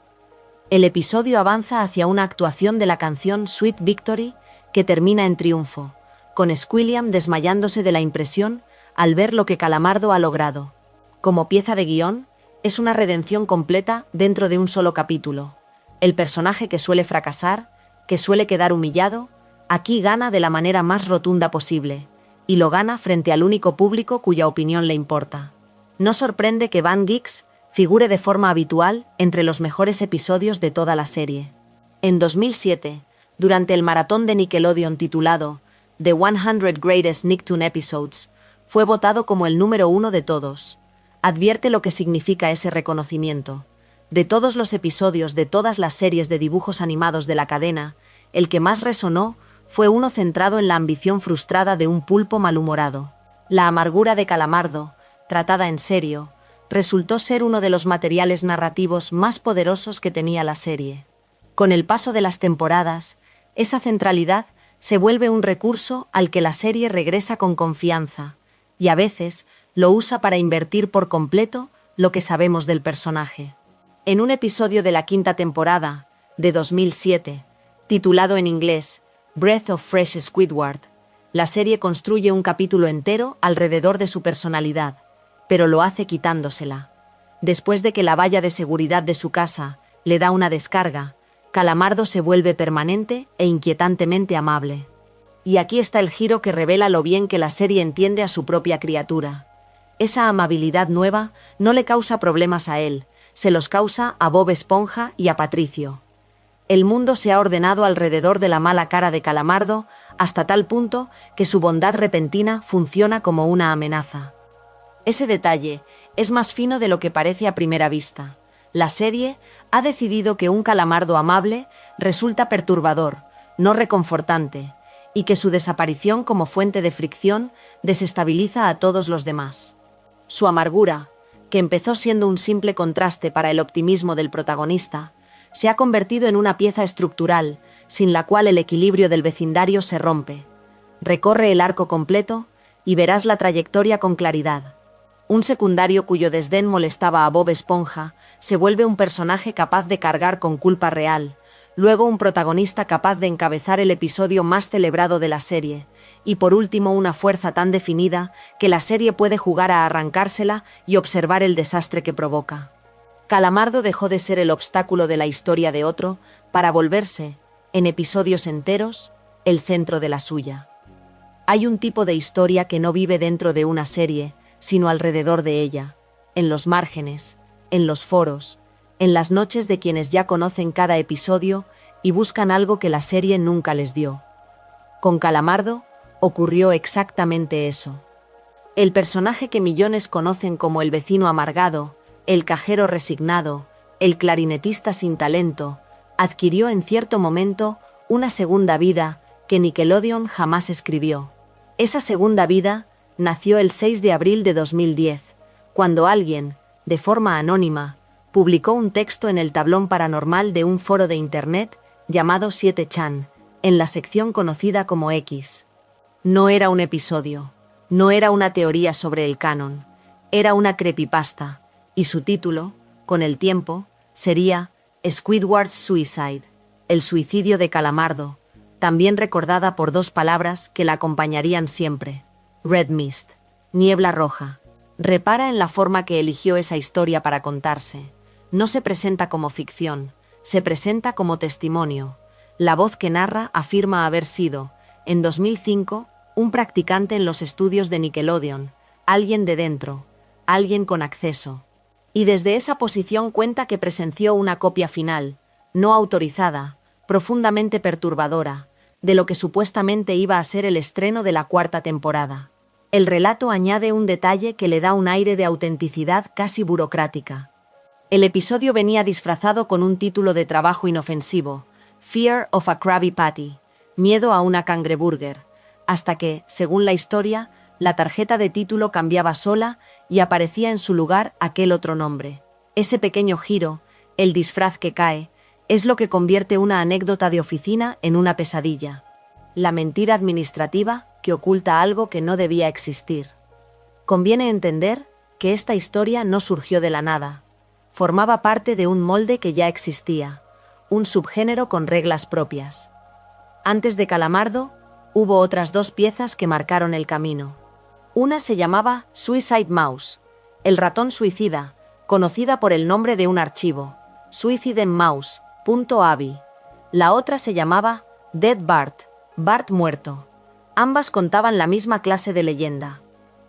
El episodio avanza hacia una actuación de la canción Sweet Victory que termina en triunfo, con Squilliam desmayándose de la impresión al ver lo que Calamardo ha logrado. Como pieza de guión, es una redención completa dentro de un solo capítulo. El personaje que suele fracasar, que suele quedar humillado, aquí gana de la manera más rotunda posible, y lo gana frente al único público cuya opinión le importa. No sorprende que Band Geeks figure de forma habitual entre los mejores episodios de toda la serie. En 2007, durante el maratón de Nickelodeon titulado The 100 Greatest Nicktoon Episodes, fue votado como el número 1 de todos. Advierte lo que significa ese reconocimiento. De todos los episodios de todas las series de dibujos animados de la cadena, el que más resonó fue uno centrado en la ambición frustrada de un pulpo malhumorado. La amargura de Calamardo, tratada en serio, resultó ser uno de los materiales narrativos más poderosos que tenía la serie. Con el paso de las temporadas, esa centralidad se vuelve un recurso al que la serie regresa con confianza, y a veces lo usa para invertir por completo lo que sabemos del personaje. En un episodio de la quinta temporada, de 2007, titulado en inglés Breath of Fresh Squidward, la serie construye un capítulo entero alrededor de su personalidad, pero lo hace quitándosela. Después de que la valla de seguridad de su casa le da una descarga, Calamardo se vuelve permanente e inquietantemente amable. Y aquí está el giro que revela lo bien que la serie entiende a su propia criatura. Esa amabilidad nueva no le causa problemas a él, se los causa a Bob Esponja y a Patricio. El mundo se ha ordenado alrededor de la mala cara de Calamardo hasta tal punto que su bondad repentina funciona como una amenaza. Ese detalle es más fino de lo que parece a primera vista. La serie ha decidido que un Calamardo amable resulta perturbador, no reconfortante, y que su desaparición como fuente de fricción desestabiliza a todos los demás. Su amargura, que empezó siendo un simple contraste para el optimismo del protagonista, se ha convertido en una pieza estructural, sin la cual el equilibrio del vecindario se rompe. Recorre el arco completo y verás la trayectoria con claridad. Un secundario cuyo desdén molestaba a Bob Esponja se vuelve un personaje capaz de cargar con culpa real, luego un protagonista capaz de encabezar el episodio más celebrado de la serie, y por último una fuerza tan definida que la serie puede jugar a arrancársela y observar el desastre que provoca. Calamardo dejó de ser el obstáculo de la historia de otro para volverse, en episodios enteros, el centro de la suya. Hay un tipo de historia que no vive dentro de una serie, sino alrededor de ella, en los márgenes, en los foros, en las noches de quienes ya conocen cada episodio y buscan algo que la serie nunca les dio. Con Calamardo ocurrió exactamente eso. El personaje que millones conocen como el vecino amargado, el cajero resignado, el clarinetista sin talento, adquirió en cierto momento una segunda vida que Nickelodeon jamás escribió. Esa segunda vida nació el 6 de abril de 2010, cuando alguien, de forma anónima, publicó un texto en el tablón paranormal de un foro de internet llamado 7chan, en la sección conocida como X. No era un episodio, no era una teoría sobre el canon, era una creepypasta, y su título, con el tiempo, sería Squidward's Suicide, el suicidio de Calamardo, también recordada por dos palabras que la acompañarían siempre: Red Mist, niebla roja. Repara en la forma que eligió esa historia para contarse. No se presenta como ficción, se presenta como testimonio. La voz que narra afirma haber sido, en 2005, un practicante en los estudios de Nickelodeon, alguien de dentro, alguien con acceso. Y desde esa posición cuenta que presenció una copia final, no autorizada, profundamente perturbadora, de lo que supuestamente iba a ser el estreno de la cuarta temporada. El relato añade un detalle que le da un aire de autenticidad casi burocrática. El episodio venía disfrazado con un título de trabajo inofensivo, Fear of a Krabby Patty, miedo a una cangreburger, hasta que, según la historia, la tarjeta de título cambiaba sola y aparecía en su lugar aquel otro nombre. Ese pequeño giro, el disfraz que cae, es lo que convierte una anécdota de oficina en una pesadilla. La mentira administrativa que oculta algo que no debía existir. Conviene entender que esta historia no surgió de la nada. Formaba parte de un molde que ya existía, un subgénero con reglas propias. Antes de Calamardo, hubo otras dos piezas que marcaron el camino. Una se llamaba Suicide Mouse, el ratón suicida, conocida por el nombre de un archivo, suicidemouse.avi. La otra se llamaba Dead Bart, Bart muerto. Ambas contaban la misma clase de leyenda.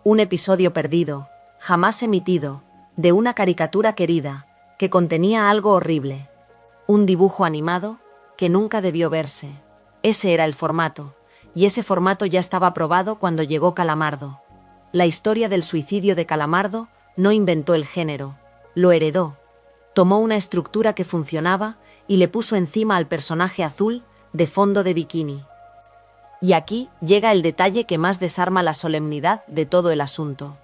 Un episodio perdido, jamás emitido, de una caricatura querida, que contenía algo horrible. Un dibujo animado que nunca debió verse. Ese era el formato, y ese formato ya estaba probado cuando llegó Calamardo. La historia del suicidio de Calamardo no inventó el género, lo heredó. Tomó una estructura que funcionaba y le puso encima al personaje azul de fondo de bikini. Y aquí llega el detalle que más desarma la solemnidad de todo el asunto.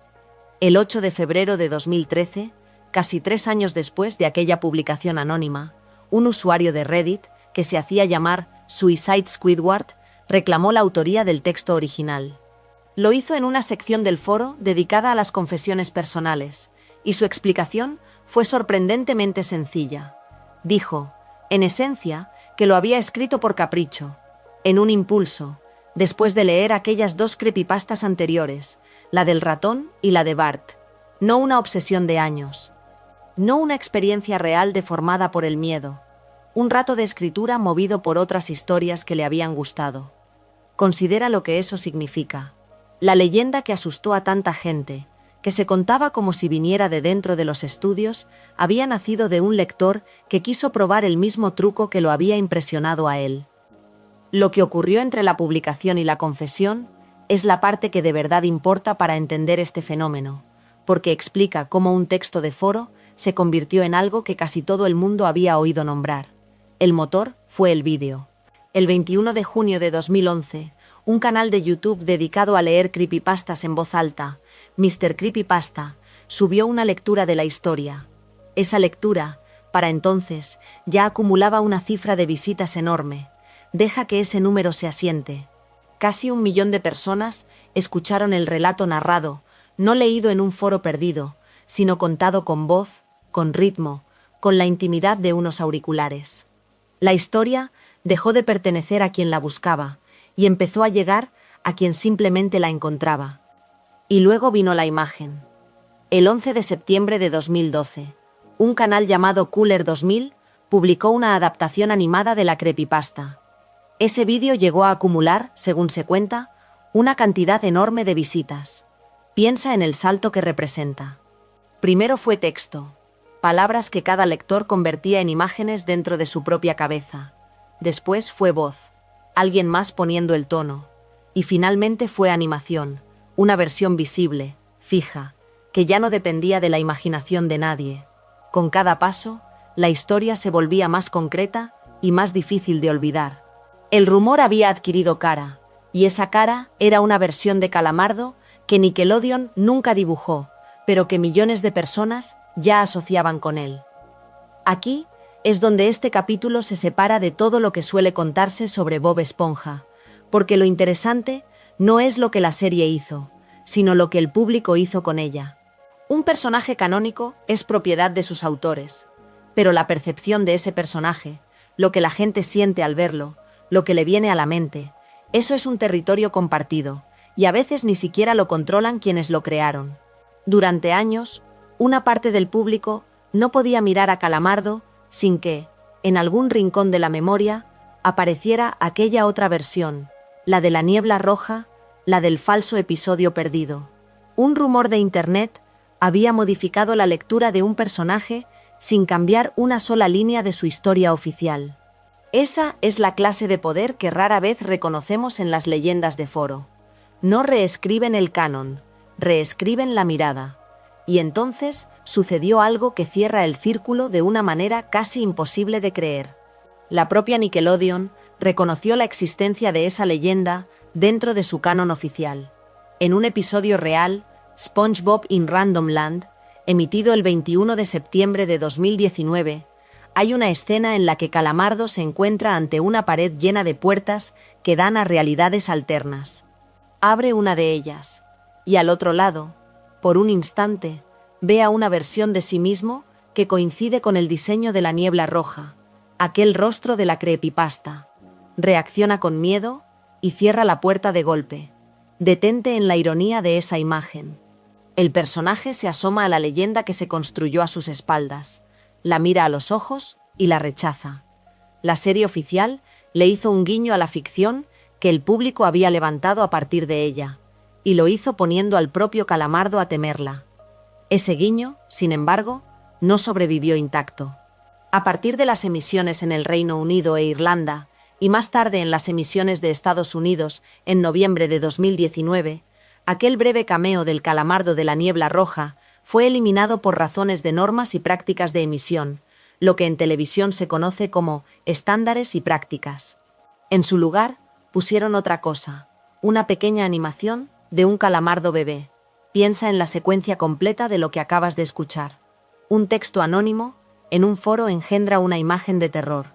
El 8 de febrero de 2013, casi 3 años después de aquella publicación anónima, un usuario de Reddit, que se hacía llamar Suicide Squidward, reclamó la autoría del texto original. Lo hizo en una sección del foro dedicada a las confesiones personales, y su explicación fue sorprendentemente sencilla. Dijo, en esencia, que lo había escrito por capricho, en un impulso, después de leer aquellas 2 creepypastas anteriores, la del ratón y la de Bart. No una obsesión de años. No una experiencia real deformada por el miedo. Un rato de escritura movido por otras historias que le habían gustado. Considera lo que eso significa. La leyenda que asustó a tanta gente, que se contaba como si viniera de dentro de los estudios, había nacido de un lector que quiso probar el mismo truco que lo había impresionado a él. Lo que ocurrió entre la publicación y la confesión es la parte que de verdad importa para entender este fenómeno, porque explica cómo un texto de foro se convirtió en algo que casi todo el mundo había oído nombrar. El motor fue el vídeo. El 21 de junio de 2011, un canal de YouTube dedicado a leer creepypastas en voz alta, Mr. Creepypasta, subió una lectura de la historia. Esa lectura, para entonces, ya acumulaba una cifra de visitas enorme. Deja que ese número se asiente. Casi 1 millón de personas escucharon el relato narrado, no leído en un foro perdido, sino contado con voz, con ritmo, con la intimidad de unos auriculares. La historia dejó de pertenecer a quien la buscaba y empezó a llegar a quien simplemente la encontraba. Y luego vino la imagen. El 11 de septiembre de 2012, un canal llamado Cooler 2000 publicó una adaptación animada de la creepypasta. Ese vídeo llegó a acumular, según se cuenta, una cantidad enorme de visitas. Piensa en el salto que representa. Primero fue texto, palabras que cada lector convertía en imágenes dentro de su propia cabeza. Después fue voz, alguien más poniendo el tono. Y finalmente fue animación, una versión visible, fija, que ya no dependía de la imaginación de nadie. Con cada paso, la historia se volvía más concreta y más difícil de olvidar. El rumor había adquirido cara, y esa cara era una versión de Calamardo que Nickelodeon nunca dibujó, pero que millones de personas ya asociaban con él. Aquí es donde este capítulo se separa de todo lo que suele contarse sobre Bob Esponja, porque lo interesante no es lo que la serie hizo, sino lo que el público hizo con ella. Un personaje canónico es propiedad de sus autores, pero la percepción de ese personaje, lo que la gente siente al verlo, lo que le viene a la mente, eso es un territorio compartido, y a veces ni siquiera lo controlan quienes lo crearon. Durante años, una parte del público no podía mirar a Calamardo sin que, en algún rincón de la memoria, apareciera aquella otra versión, la de la niebla roja, la del falso episodio perdido. Un rumor de Internet había modificado la lectura de un personaje sin cambiar una sola línea de su historia oficial. Esa es la clase de poder que rara vez reconocemos en las leyendas de foro. No reescriben el canon, reescriben la mirada. Y entonces sucedió algo que cierra el círculo de una manera casi imposible de creer. La propia Nickelodeon reconoció la existencia de esa leyenda dentro de su canon oficial. En un episodio real, SpongeBob in Random Land, emitido el 21 de septiembre de 2019, hay una escena en la que Calamardo se encuentra ante una pared llena de puertas que dan a realidades alternas. Abre una de ellas, y al otro lado, por un instante, ve a una versión de sí mismo que coincide con el diseño de la niebla roja, aquel rostro de la creepypasta. Reacciona con miedo y cierra la puerta de golpe. Detente en la ironía de esa imagen. El personaje se asoma a la leyenda que se construyó a sus espaldas, la mira a los ojos y la rechaza. La serie oficial le hizo un guiño a la ficción que el público había levantado a partir de ella, y lo hizo poniendo al propio Calamardo a temerla. Ese guiño, sin embargo, no sobrevivió intacto. A partir de las emisiones en el Reino Unido e Irlanda, y más tarde en las emisiones de Estados Unidos en noviembre de 2019, aquel breve cameo del Calamardo de la niebla roja fue eliminado por razones de normas y prácticas de emisión, lo que en televisión se conoce como estándares y prácticas. En su lugar, pusieron otra cosa, una pequeña animación de un calamardo bebé. Piensa en la secuencia completa de lo que acabas de escuchar. Un texto anónimo en un foro engendra una imagen de terror.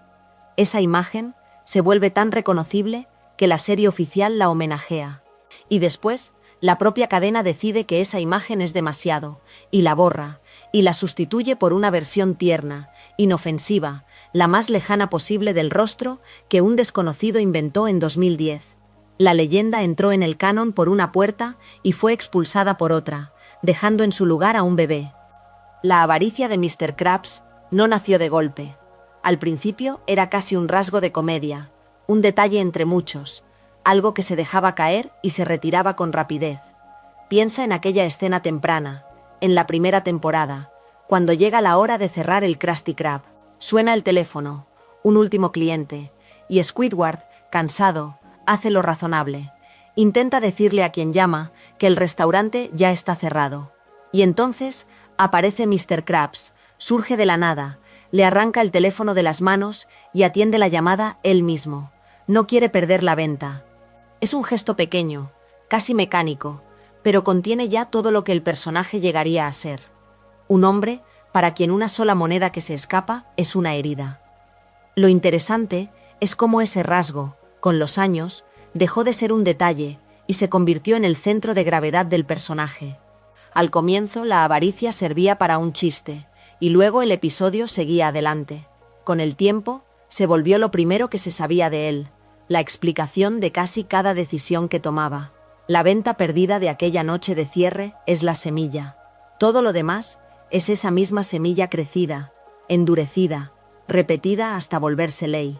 Esa imagen se vuelve tan reconocible que la serie oficial la homenajea. Y después, la propia cadena decide que esa imagen es demasiado, y la borra, y la sustituye por una versión tierna, inofensiva, la más lejana posible del rostro que un desconocido inventó en 2010. La leyenda entró en el canon por una puerta y fue expulsada por otra, dejando en su lugar a un bebé. La avaricia de Mr. Krabs no nació de golpe. Al principio era casi un rasgo de comedia, un detalle entre muchos, algo que se dejaba caer y se retiraba con rapidez. Piensa en aquella escena temprana, en la primera temporada, cuando llega la hora de cerrar el Krusty Krab. Suena el teléfono, un último cliente, y Squidward, cansado, hace lo razonable. Intenta decirle a quien llama que el restaurante ya está cerrado. Y entonces aparece Mr. Krabs, surge de la nada, le arranca el teléfono de las manos y atiende la llamada él mismo. No quiere perder la venta. Es un gesto pequeño, casi mecánico, pero contiene ya todo lo que el personaje llegaría a ser. Un hombre para quien una sola moneda que se escapa es una herida. Lo interesante es cómo ese rasgo, con los años, dejó de ser un detalle y se convirtió en el centro de gravedad del personaje. Al comienzo, la avaricia servía para un chiste, y luego el episodio seguía adelante. Con el tiempo, se volvió lo primero que se sabía de él, la explicación de casi cada decisión que tomaba. La venta perdida de aquella noche de cierre es la semilla. Todo lo demás es esa misma semilla crecida, endurecida, repetida hasta volverse ley.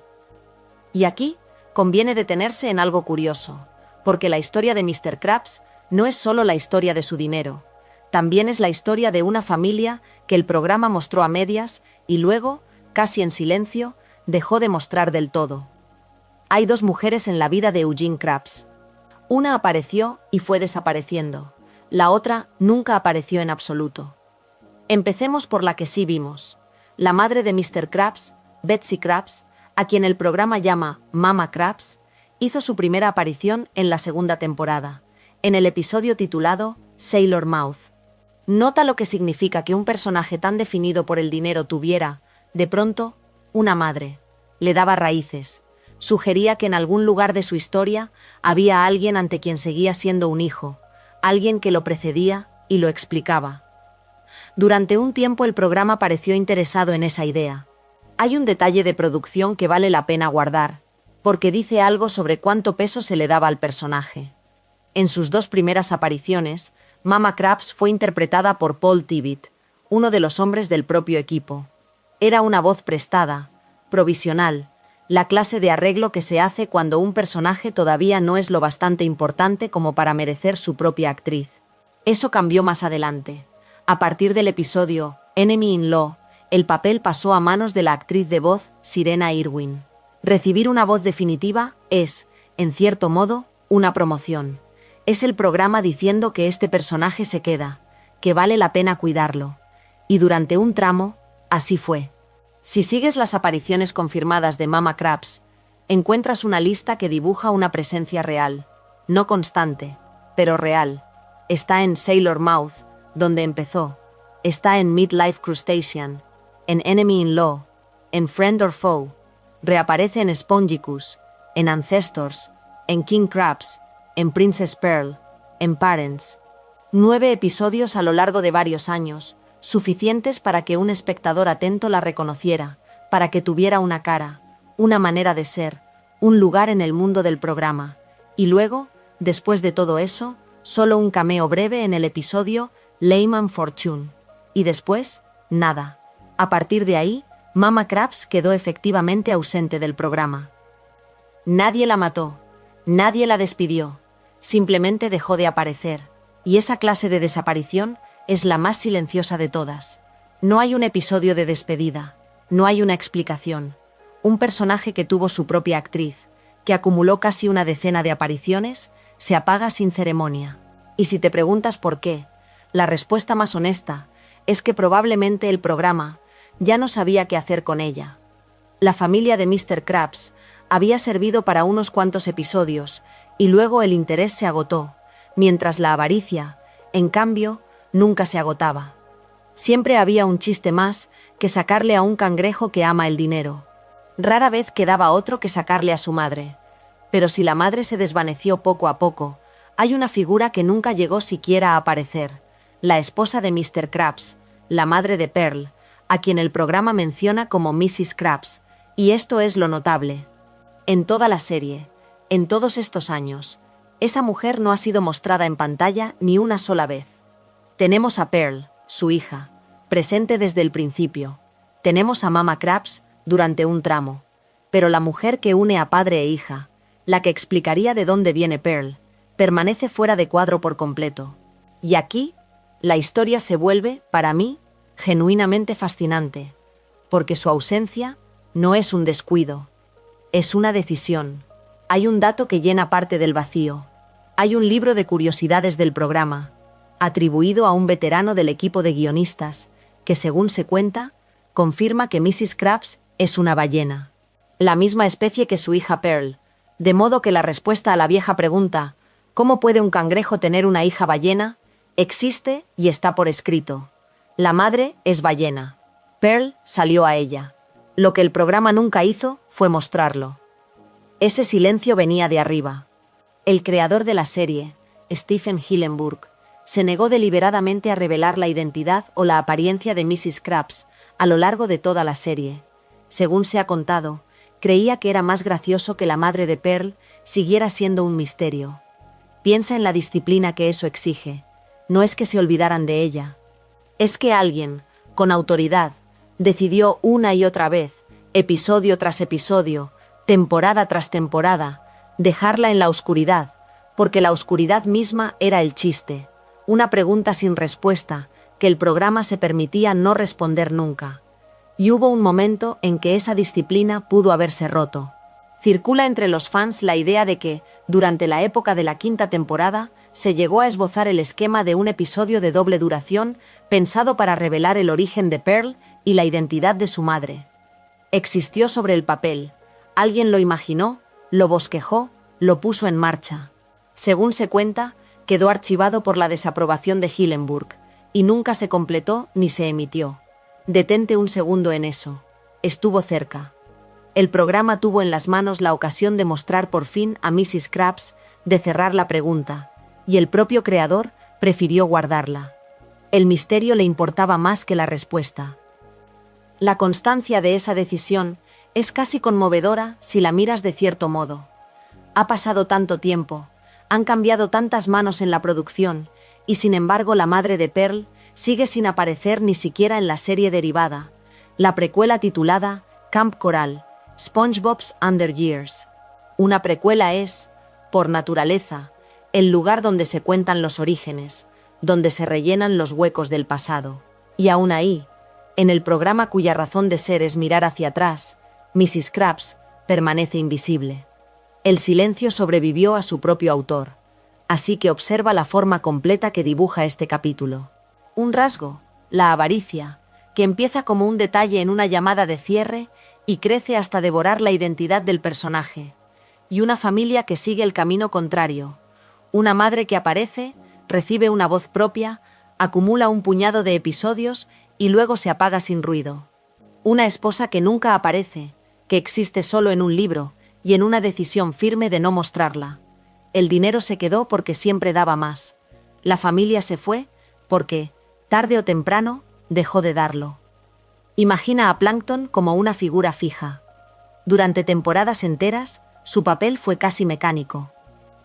Y aquí conviene detenerse en algo curioso, porque la historia de Mr. Krabs no es solo la historia de su dinero, también es la historia de una familia que el programa mostró a medias y luego, casi en silencio, dejó de mostrar del todo. Hay dos mujeres en la vida de Eugene Krabs. Una apareció y fue desapareciendo, la otra nunca apareció en absoluto. Empecemos por la que sí vimos. La madre de Mr. Krabs, Betsy Krabs, a quien el programa llama Mama Krabs, hizo su primera aparición en la segunda temporada, en el episodio titulado Sailor Mouth. Nota lo que significa que un personaje tan definido por el dinero tuviera, de pronto, una madre. Le daba raíces. Sugería que en algún lugar de su historia había alguien ante quien seguía siendo un hijo, alguien que lo precedía y lo explicaba. Durante un tiempo el programa pareció interesado en esa idea. Hay un detalle de producción que vale la pena guardar, porque dice algo sobre cuánto peso se le daba al personaje. En sus dos primeras apariciones, Mama Krabs fue interpretada por Paul Tibbitt, uno de los hombres del propio equipo. Era una voz prestada, provisional, la clase de arreglo que se hace cuando un personaje todavía no es lo bastante importante como para merecer su propia actriz. Eso cambió más adelante. A partir del episodio Enemy in Law, el papel pasó a manos de la actriz de voz Sirena Irwin. Recibir una voz definitiva es, en cierto modo, una promoción. Es el programa diciendo que este personaje se queda, que vale la pena cuidarlo. Y durante un tramo, así fue. Si sigues las apariciones confirmadas de Mama Krabs, encuentras una lista que dibuja una presencia real, no constante, pero real. Está en Sailor Mouth, donde empezó. Está en Midlife Crustacean, en Enemy in Law, en Friend or Foe. Reaparece en Spongicus, en Ancestors, en King Krabs, en Princess Pearl, en Parents. 9 episodios a lo largo de varios años, suficientes para que un espectador atento la reconociera, para que tuviera una cara, una manera de ser, un lugar en el mundo del programa. Y luego, después de todo eso, solo un cameo breve en el episodio Layman Fortune. Y después, nada. A partir de ahí, Mama Krabs quedó efectivamente ausente del programa. Nadie la mató, nadie la despidió, simplemente dejó de aparecer, y esa clase de desaparición es la más silenciosa de todas. No hay un episodio de despedida, no hay una explicación. Un personaje que tuvo su propia actriz, que acumuló casi una decena de apariciones, se apaga sin ceremonia. Y si te preguntas por qué, la respuesta más honesta es que probablemente el programa ya no sabía qué hacer con ella. La familia de Mr. Krabs Había servido para unos cuantos episodios, y luego el interés se agotó, mientras la avaricia, en cambio, nunca se agotaba. Siempre había un chiste más que sacarle a un cangrejo que ama el dinero. Rara vez quedaba otro que sacarle a su madre. Pero si la madre se desvaneció poco a poco, hay una figura que nunca llegó siquiera a aparecer, la esposa de Mr. Krabs, la madre de Pearl, a quien el programa menciona como Mrs. Krabs, y esto es lo notable. En toda la serie, en todos estos años, esa mujer no ha sido mostrada en pantalla ni una sola vez. Tenemos a Pearl, su hija, presente desde el principio. Tenemos a Mama Krabs durante un tramo. Pero la mujer que une a padre e hija, la que explicaría de dónde viene Pearl, permanece fuera de cuadro por completo. Y aquí, la historia se vuelve, para mí, genuinamente fascinante, porque su ausencia no es un descuido, es una decisión. Hay un dato que llena parte del vacío. Hay un libro de curiosidades del programa, atribuido a un veterano del equipo de guionistas, que según se cuenta, confirma que Mrs. Krabs es una ballena, la misma especie que su hija Pearl, de modo que la respuesta a la vieja pregunta, ¿cómo puede un cangrejo tener una hija ballena?, existe y está por escrito. La madre es ballena. Pearl salió a ella. Lo que el programa nunca hizo fue mostrarlo. Ese silencio venía de arriba. El creador de la serie, Stephen Hillenburg, se negó deliberadamente a revelar la identidad o la apariencia de Mrs. Krabs a lo largo de toda la serie. Según se ha contado, creía que era más gracioso que la madre de Pearl siguiera siendo un misterio. Piensa en la disciplina que eso exige. No es que se olvidaran de ella. Es que alguien, con autoridad, decidió una y otra vez, episodio tras episodio, temporada tras temporada, dejarla en la oscuridad, porque la oscuridad misma era el chiste, una pregunta sin respuesta que el programa se permitía no responder nunca. Y hubo un momento en que esa disciplina pudo haberse roto. Circula entre los fans la idea de que, durante la época de la quinta temporada, se llegó a esbozar el esquema de un episodio de doble duración pensado para revelar el origen de Pearl y la identidad de su madre. Existió sobre el papel. Alguien lo imaginó, lo bosquejó, lo puso en marcha. Según se cuenta, quedó archivado por la desaprobación de Hillenburg, y nunca se completó ni se emitió. Detente un segundo en eso. Estuvo cerca. El programa tuvo en las manos la ocasión de mostrar por fin a Mrs. Krabs, de cerrar la pregunta, y el propio creador prefirió guardarla. El misterio le importaba más que la respuesta. La constancia de esa decisión es casi conmovedora si la miras de cierto modo. Ha pasado tanto tiempo, han cambiado tantas manos en la producción, y sin embargo la madre de Pearl sigue sin aparecer ni siquiera en la serie derivada, la precuela titulada Camp Coral, SpongeBob's Under Years. Una precuela es, por naturaleza, el lugar donde se cuentan los orígenes, donde se rellenan los huecos del pasado. Y aún ahí, en el programa cuya razón de ser es mirar hacia atrás, Mrs. Krabs permanece invisible. El silencio sobrevivió a su propio autor, así que observa la forma completa que dibuja este capítulo. Un rasgo, la avaricia, que empieza como un detalle en una llamada de cierre y crece hasta devorar la identidad del personaje. Y una familia que sigue el camino contrario. Una madre que aparece, recibe una voz propia, acumula un puñado de episodios y luego se apaga sin ruido. Una esposa que nunca aparece, que existe solo en un libro y en una decisión firme de no mostrarla. El dinero se quedó porque siempre daba más. La familia se fue porque, tarde o temprano, dejó de darlo. Imagina a Plankton como una figura fija. Durante temporadas enteras, su papel fue casi mecánico.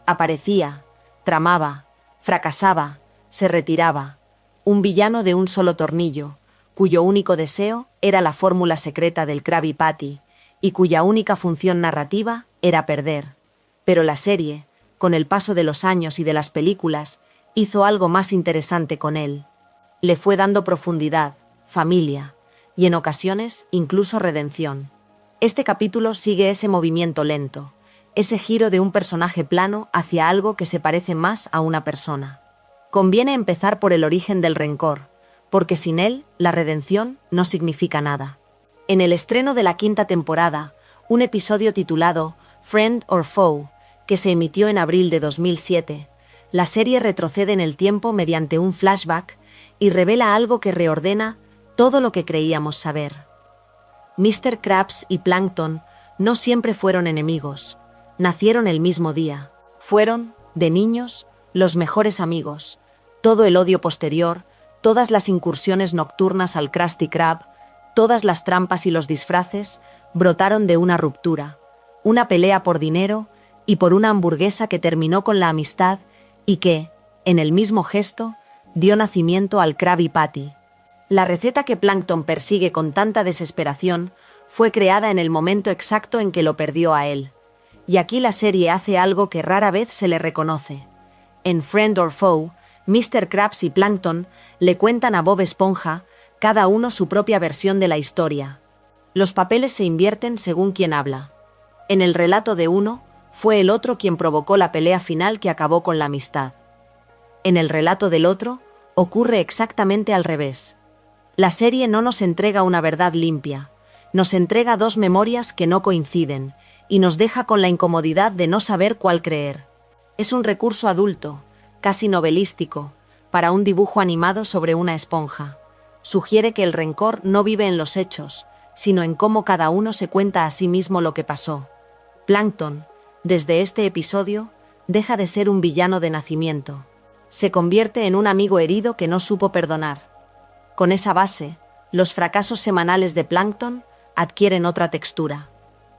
Aparecía, tramaba, fracasaba, se retiraba. Un villano de un solo tornillo, cuyo único deseo era la fórmula secreta del Krabby Patty y cuya única función narrativa era perder. Pero la serie, con el paso de los años y de las películas, hizo algo más interesante con él. Le fue dando profundidad, familia y en ocasiones incluso redención. Este capítulo sigue ese movimiento lento, ese giro de un personaje plano hacia algo que se parece más a una persona. Conviene empezar por el origen del rencor, porque sin él, la redención no significa nada. En el estreno de la quinta temporada, un episodio titulado Friend or Foe, que se emitió en abril de 2007. La serie retrocede en el tiempo mediante un flashback y revela algo que reordena todo lo que creíamos saber. Mr. Krabs y Plankton no siempre fueron enemigos. Nacieron el mismo día. Fueron, de niños, los mejores amigos. Todo el odio posterior, todas las incursiones nocturnas al Krusty Krab, todas las trampas y los disfraces, brotaron de una ruptura, una pelea por dinero y por una hamburguesa que terminó con la amistad y que, en el mismo gesto, dio nacimiento al Krabby Patty. La receta que Plankton persigue con tanta desesperación fue creada en el momento exacto en que lo perdió a él. Y aquí la serie hace algo que rara vez se le reconoce. En Friend or Foe, Mr. Krabs y Plankton le cuentan a Bob Esponja cada uno su propia versión de la historia. Los papeles se invierten según quien habla. En el relato de uno, fue el otro quien provocó la pelea final que acabó con la amistad. En el relato del otro, ocurre exactamente al revés. La serie no nos entrega una verdad limpia, nos entrega dos memorias que no coinciden y nos deja con la incomodidad de no saber cuál creer. Es un recurso adulto, casi novelístico, para un dibujo animado sobre una esponja. Sugiere que el rencor no vive en los hechos, sino en cómo cada uno se cuenta a sí mismo lo que pasó. Plankton, desde este episodio, deja de ser un villano de nacimiento. Se convierte en un amigo herido que no supo perdonar. Con esa base, los fracasos semanales de Plankton adquieren otra textura.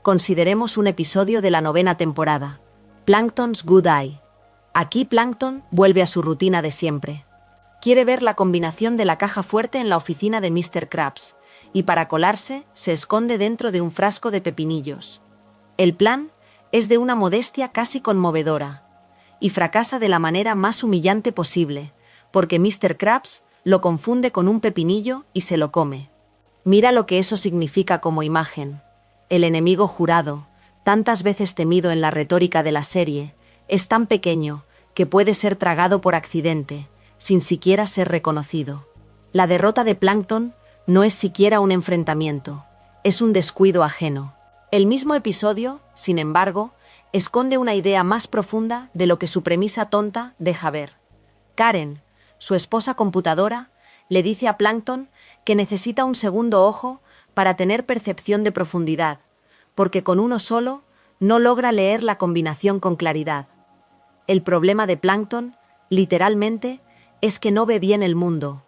Consideremos un episodio de la 9ª temporada, Plankton's Good Eye. Aquí Plankton vuelve a su rutina de siempre. Quiere ver la combinación de la caja fuerte en la oficina de Mr. Krabs, y para colarse se esconde dentro de un frasco de pepinillos. El plan es de una modestia casi conmovedora, y fracasa de la manera más humillante posible, porque Mr. Krabs lo confunde con un pepinillo y se lo come. Mira lo que eso significa como imagen. El enemigo jurado, tantas veces temido en la retórica de la serie, es tan pequeño que puede ser tragado por accidente, sin siquiera ser reconocido. La derrota de Plankton no es siquiera un enfrentamiento, es un descuido ajeno. El mismo episodio, sin embargo, esconde una idea más profunda de lo que su premisa tonta deja ver. Karen, su esposa computadora, le dice a Plankton que necesita un segundo ojo para tener percepción de profundidad, porque con uno solo no logra leer la combinación con claridad. El problema de Plankton, literalmente, es que no ve bien el mundo.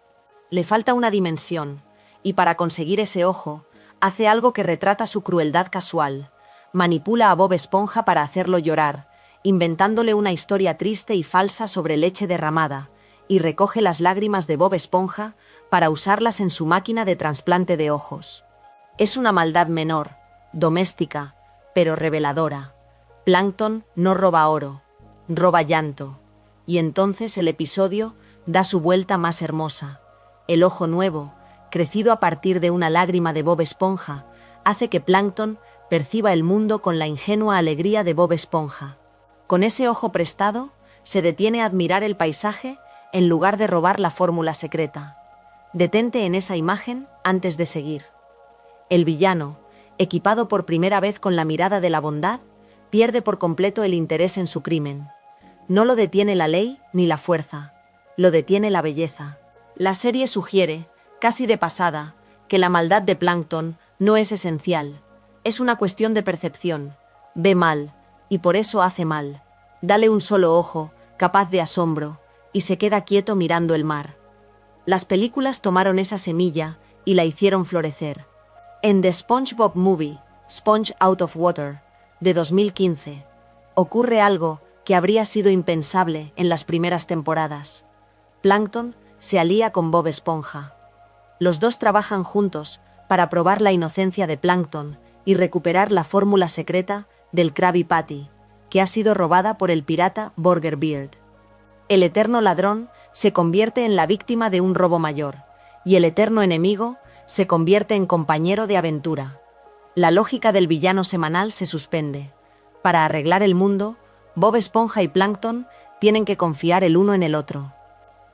Le falta una dimensión, y para conseguir ese ojo, hace algo que retrata su crueldad casual. Manipula a Bob Esponja para hacerlo llorar, inventándole una historia triste y falsa sobre leche derramada, y recoge las lágrimas de Bob Esponja para usarlas en su máquina de trasplante de ojos. Es una maldad menor, doméstica, pero reveladora. Plankton no roba oro, roba llanto, y entonces el episodio da su vuelta más hermosa. El ojo nuevo, crecido a partir de una lágrima de Bob Esponja, hace que Plankton perciba el mundo con la ingenua alegría de Bob Esponja. Con ese ojo prestado, se detiene a admirar el paisaje en lugar de robar la fórmula secreta. Detente en esa imagen antes de seguir. El villano, equipado por primera vez con la mirada de la bondad, pierde por completo el interés en su crimen. No lo detiene la ley ni la fuerza, lo detiene la belleza. La serie sugiere, casi de pasada, que la maldad de Plankton no es esencial. Es una cuestión de percepción. Ve mal, y por eso hace mal. Dale un solo ojo, capaz de asombro, y se queda quieto mirando el mar. Las películas tomaron esa semilla y la hicieron florecer. En The SpongeBob Movie, Sponge Out of Water, de 2015, ocurre algo que habría sido impensable en las primeras temporadas. Plankton se alía con Bob Esponja. Los dos trabajan juntos para probar la inocencia de Plankton y recuperar la fórmula secreta del Krabby Patty, que ha sido robada por el pirata Burger Beard. El eterno ladrón se convierte en la víctima de un robo mayor, y el eterno enemigo se convierte en compañero de aventura. La lógica del villano semanal se suspende. Para arreglar el mundo, Bob Esponja y Plankton tienen que confiar el uno en el otro.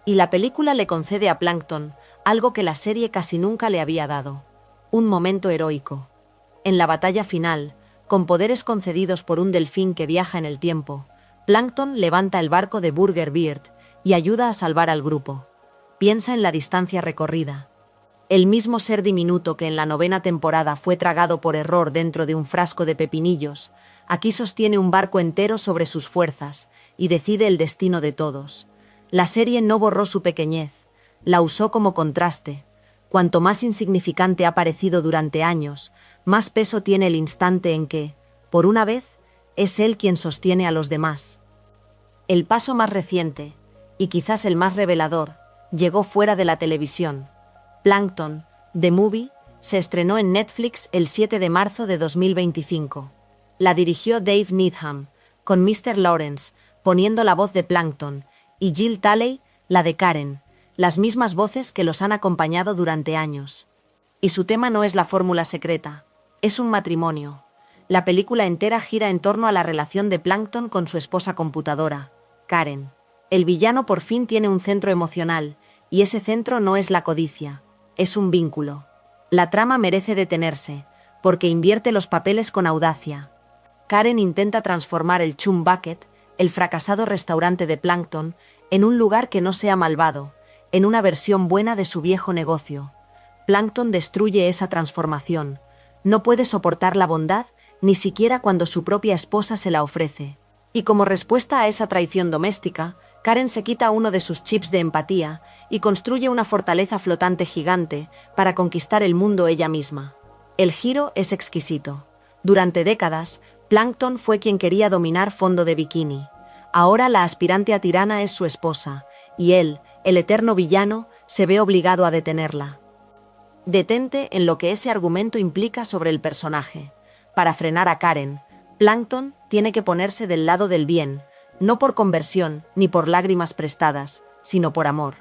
Y la película le concede a Plankton algo que la serie casi nunca le había dado: un momento heroico. En la batalla final, Con poderes concedidos por un delfín que viaja en el tiempo, Plankton levanta el barco de Burger Beard y ayuda a salvar al grupo. Piensa en la distancia recorrida. El mismo ser diminuto que en la 9ª temporada fue tragado por error dentro de un frasco de pepinillos, aquí sostiene un barco entero sobre sus fuerzas y decide el destino de todos. La serie no borró su pequeñez, la usó como contraste. Cuanto más insignificante ha parecido durante años, más peso tiene el instante en que, por una vez, es él quien sostiene a los demás. El paso más reciente, y quizás el más revelador, llegó fuera de la televisión. Plankton, The Movie, se estrenó en Netflix el 7 de marzo de 2025. La dirigió Dave Needham, con Mr. Lawrence poniendo la voz de Plankton y Jill Talley la de Karen, las mismas voces que los han acompañado durante años. Y su tema no es la fórmula secreta, es un matrimonio. La película entera gira en torno a la relación de Plankton con su esposa computadora, Karen. El villano por fin tiene un centro emocional, y ese centro no es la codicia, es un vínculo. La trama merece detenerse, porque invierte los papeles con audacia. Karen intenta transformar el Chum Bucket, el fracasado restaurante de Plankton, en un lugar que no sea malvado, en una versión buena de su viejo negocio. Plankton destruye esa transformación. No puede soportar la bondad, ni siquiera cuando su propia esposa se la ofrece. Y como respuesta a esa traición doméstica, Karen se quita uno de sus chips de empatía y construye una fortaleza flotante gigante para conquistar el mundo ella misma. El giro es exquisito. Durante décadas, Plankton fue quien quería dominar Fondo de Bikini. Ahora la aspirante a tirana es su esposa, y él, el eterno villano, se ve obligado a detenerla. Detente en lo que ese argumento implica sobre el personaje. Para frenar a Karen, Plankton tiene que ponerse del lado del bien, no por conversión ni por lágrimas prestadas, sino por amor.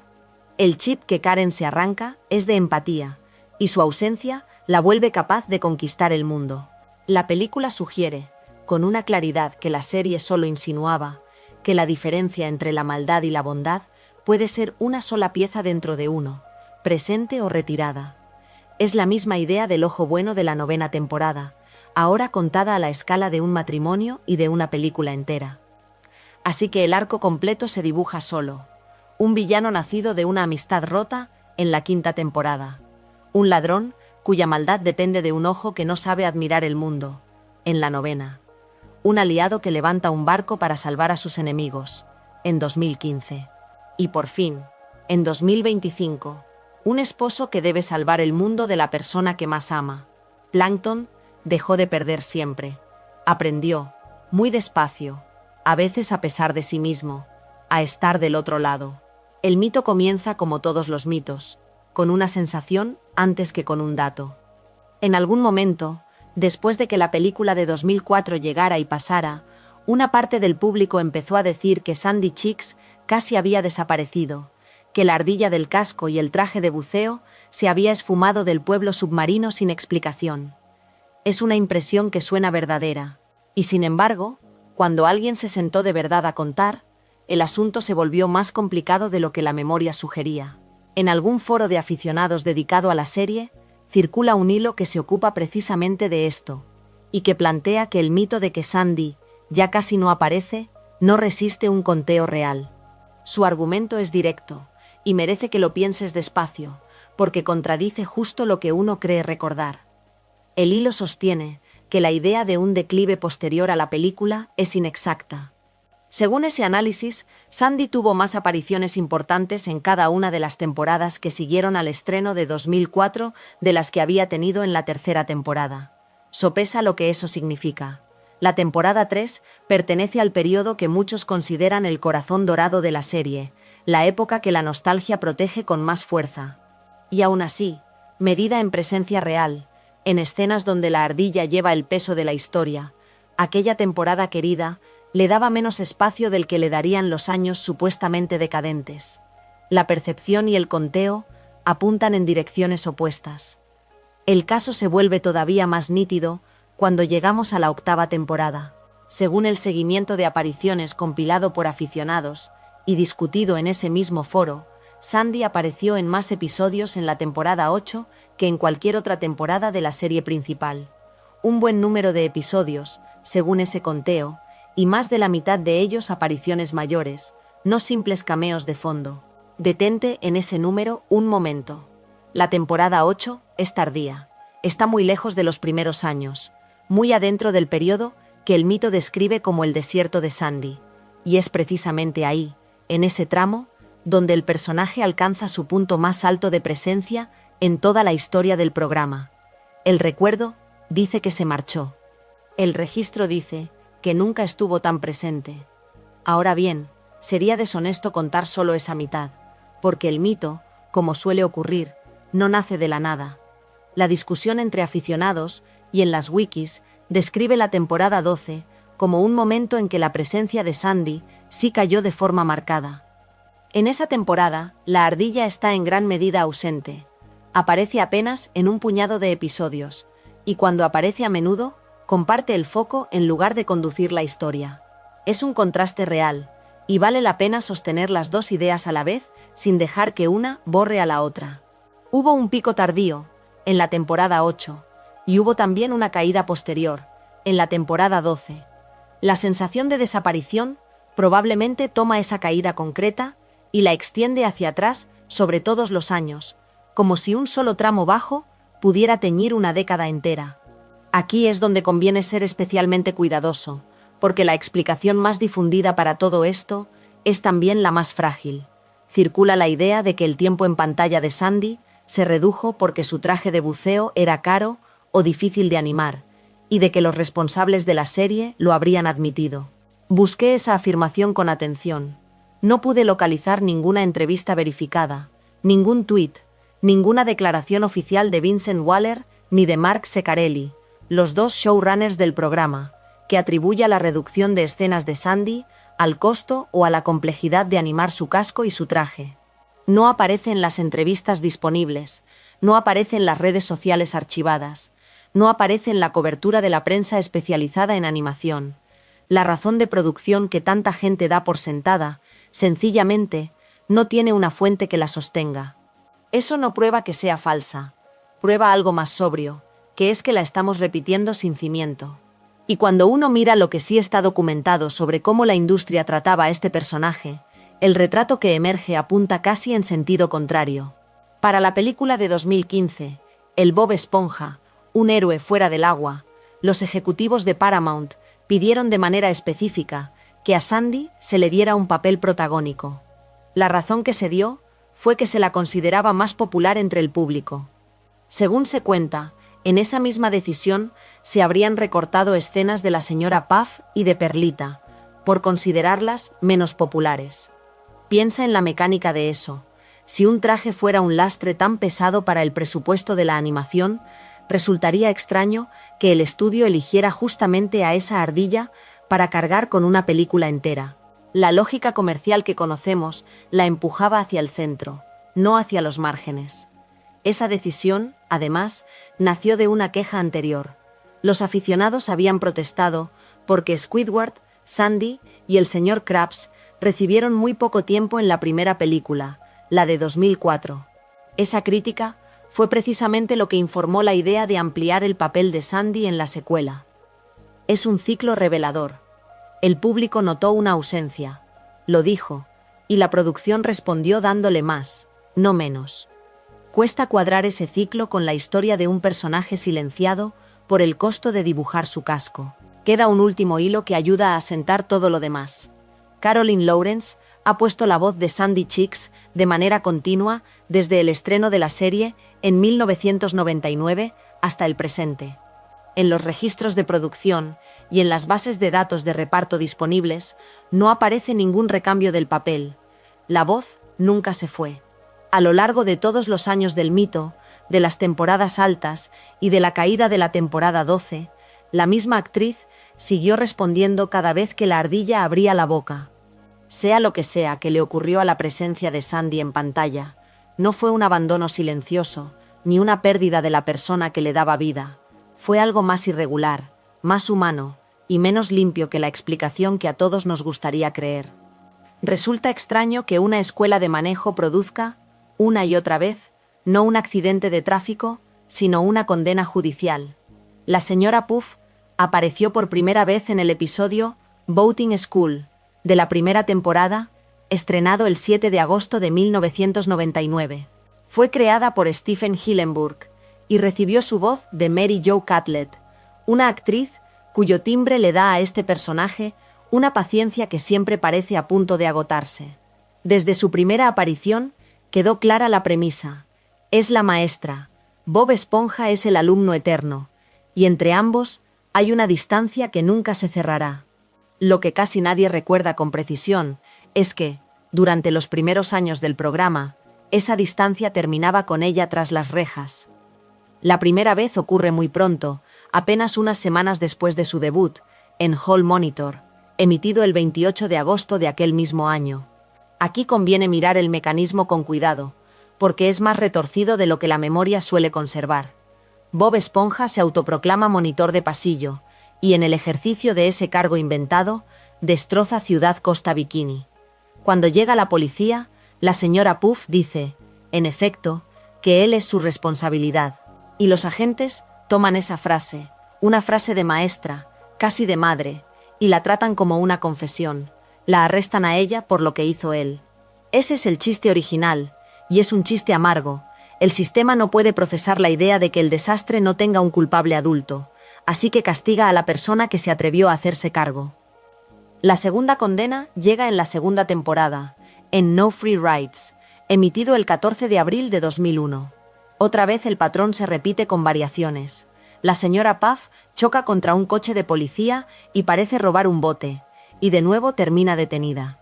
El chip que Karen se arranca es de empatía, y su ausencia la vuelve capaz de conquistar el mundo. La película sugiere, con una claridad que la serie solo insinuaba, que la diferencia entre la maldad y la bondad puede ser una sola pieza dentro de uno, presente o retirada. Es la misma idea del ojo bueno de la 9ª temporada, ahora contada a la escala de un matrimonio y de una película entera. Así que el arco completo se dibuja solo. Un villano nacido de una amistad rota en la 5ª temporada. Un ladrón cuya maldad depende de un ojo que no sabe admirar el mundo, en la 9ª. Un aliado que levanta un barco para salvar a sus enemigos, en 2015. Y por fin, en 2025, un esposo que debe salvar el mundo de la persona que más ama. Plankton dejó de perder siempre. Aprendió, muy despacio, a veces a pesar de sí mismo, a estar del otro lado. El mito comienza como todos los mitos, con una sensación antes que con un dato. En algún momento, después de que la película de 2004 llegara y pasara, una parte del público empezó a decir que Sandy Cheeks casi había desaparecido, que la ardilla del casco y el traje de buceo se había esfumado del pueblo submarino sin explicación. Es una impresión que suena verdadera, y sin embargo, cuando alguien se sentó de verdad a contar, el asunto se volvió más complicado de lo que la memoria sugería. En algún foro de aficionados dedicado a la serie, circula un hilo que se ocupa precisamente de esto, y que plantea que el mito de que Sandy ya casi no aparece, no resiste un conteo real. Su argumento es directo, y merece que lo pienses despacio, porque contradice justo lo que uno cree recordar. El hilo sostiene que la idea de un declive posterior a la película es inexacta. Según ese análisis, Sandy tuvo más apariciones importantes en cada una de las temporadas que siguieron al estreno de 2004 de las que había tenido en la 3ª temporada. Sopesa lo que eso significa. La temporada 3 pertenece al periodo que muchos consideran el corazón dorado de la serie, la época que la nostalgia protege con más fuerza. Y aún así, medida en presencia real, en escenas donde la ardilla lleva el peso de la historia, aquella temporada querida le daba menos espacio del que le darían los años supuestamente decadentes. La percepción y el conteo apuntan en direcciones opuestas. El caso se vuelve todavía más nítido cuando llegamos a la 8ª temporada. Según el seguimiento de apariciones compilado por aficionados y discutido en ese mismo foro, Sandy apareció en más episodios en la temporada 8 que en cualquier otra temporada de la serie principal. un buen número de episodios, según ese conteo, y más de la mitad de ellos apariciones mayores, no simples cameos de fondo. Detente en ese número un momento. La temporada 8 es tardía. Está muy lejos de los primeros años, muy adentro del periodo que el mito describe como el desierto de Sandy. Y es precisamente ahí, en ese tramo, donde el personaje alcanza su punto más alto de presencia en toda la historia del programa. El recuerdo dice que se marchó. El registro dice que nunca estuvo tan presente. Ahora bien, sería deshonesto contar solo esa mitad, porque el mito, como suele ocurrir, no nace de la nada. La discusión entre aficionados y en las wikis describe la temporada 12 como un momento en que la presencia de Sandy sí cayó de forma marcada. En esa temporada, la ardilla está en gran medida ausente. Aparece apenas en un puñado de episodios, y cuando aparece a menudo, comparte el foco en lugar de conducir la historia. Es un contraste real, y vale la pena sostener las dos ideas a la vez sin dejar que una borre a la otra. Hubo un pico tardío, en la temporada 8, y hubo también una caída posterior, en la temporada 12. La sensación de desaparición probablemente toma esa caída concreta y la extiende hacia atrás sobre todos los años, como si un solo tramo bajo pudiera teñir una década entera. Aquí es donde conviene ser especialmente cuidadoso, porque la explicación más difundida para todo esto es también la más frágil. Circula la idea de que el tiempo en pantalla de Sandy se redujo porque su traje de buceo era caro o difícil de animar, y de que los responsables de la serie lo habrían admitido. Busqué esa afirmación con atención. No pude localizar ninguna entrevista verificada, ningún tuit, ninguna declaración oficial de Vincent Waller ni de Mark Ceccarelli, los dos showrunners del programa, que atribuya la reducción de escenas de Sandy al costo o a la complejidad de animar su casco y su traje. No aparece en las entrevistas disponibles, no aparece en las redes sociales archivadas, no aparece en la cobertura de la prensa especializada en animación. La razón de producción que tanta gente da por sentada, sencillamente, no tiene una fuente que la sostenga. Eso no prueba que sea falsa, prueba algo más sobrio, que es que la estamos repitiendo sin cimiento. Y cuando uno mira lo que sí está documentado sobre cómo la industria trataba a este personaje, el retrato que emerge apunta casi en sentido contrario. Para la película de 2015, El Bob Esponja, un héroe fuera del agua, los ejecutivos de Paramount pidieron de manera específica que a Sandy se le diera un papel protagónico. La razón que se dio fue que se la consideraba más popular entre el público. Según se cuenta, en esa misma decisión se habrían recortado escenas de la señora Puff y de Perlita, por considerarlas menos populares. Piensa en la mecánica de eso. Si un traje fuera un lastre tan pesado para el presupuesto de la animación, resultaría extraño que el estudio eligiera justamente a esa ardilla para cargar con una película entera. La lógica comercial que conocemos la empujaba hacia el centro, no hacia los márgenes. Esa decisión, además, nació de una queja anterior. Los aficionados habían protestado porque Squidward, Sandy y el señor Krabs recibieron muy poco tiempo en la primera película, la de 2004. Esa crítica fue precisamente lo que informó la idea de ampliar el papel de Sandy en la secuela. Es un ciclo revelador. El público notó una ausencia, lo dijo, y la producción respondió dándole más, no menos. Cuesta cuadrar ese ciclo con la historia de un personaje silenciado por el costo de dibujar su casco. Queda un último hilo que ayuda a asentar todo lo demás. Caroline Lawrence ha puesto la voz de Sandy Cheeks de manera continua desde el estreno de la serie en 1999 hasta el presente. En los registros de producción y en las bases de datos de reparto disponibles no aparece ningún recambio del papel. La voz nunca se fue. A lo largo de todos los años del mito, de las temporadas altas y de la caída de la temporada 12, la misma actriz siguió respondiendo cada vez que la ardilla abría la boca. Sea lo que sea que le ocurrió a la presencia de Sandy en pantalla, no fue un abandono silencioso, ni una pérdida de la persona que le daba vida. Fue algo más irregular, más humano y menos limpio que la explicación que a todos nos gustaría creer. Resulta extraño que una escuela de manejo produzca, una y otra vez, no un accidente de tráfico, sino una condena judicial. La señora Puff apareció por primera vez en el episodio Boating School de la primera temporada, estrenado el 7 de agosto de 1999. Fue creada por Stephen Hillenburg y recibió su voz de Mary Jo Catlett, una actriz cuyo timbre le da a este personaje una paciencia que siempre parece a punto de agotarse. Desde su primera aparición quedó clara la premisa. Es la maestra, Bob Esponja es el alumno eterno, y entre ambos hay una distancia que nunca se cerrará. Lo que casi nadie recuerda con precisión es que, durante los primeros años del programa, esa distancia terminaba con ella tras las rejas. La primera vez ocurre muy pronto, apenas unas semanas después de su debut, en Hall Monitor, emitido el 28 de agosto de aquel mismo año. Aquí conviene mirar el mecanismo con cuidado, porque es más retorcido de lo que la memoria suele conservar. Bob Esponja se autoproclama monitor de pasillo, y en el ejercicio de ese cargo inventado, destroza Ciudad Costa Bikini. Cuando llega la policía, la señora Puff dice, en efecto, que él es su responsabilidad, y los agentes toman esa frase, una frase de maestra, casi de madre, y la tratan como una confesión. La arrestan a ella por lo que hizo él. Ese es el chiste original, y es un chiste amargo. El sistema no puede procesar la idea de que el desastre no tenga un culpable adulto, así que castiga a la persona que se atrevió a hacerse cargo. La segunda condena llega en la segunda temporada, en No Free Rides, emitido el 14 de abril de 2001. Otra vez el patrón se repite con variaciones. La señora Puff choca contra un coche de policía y parece robar un bote, y de nuevo termina detenida.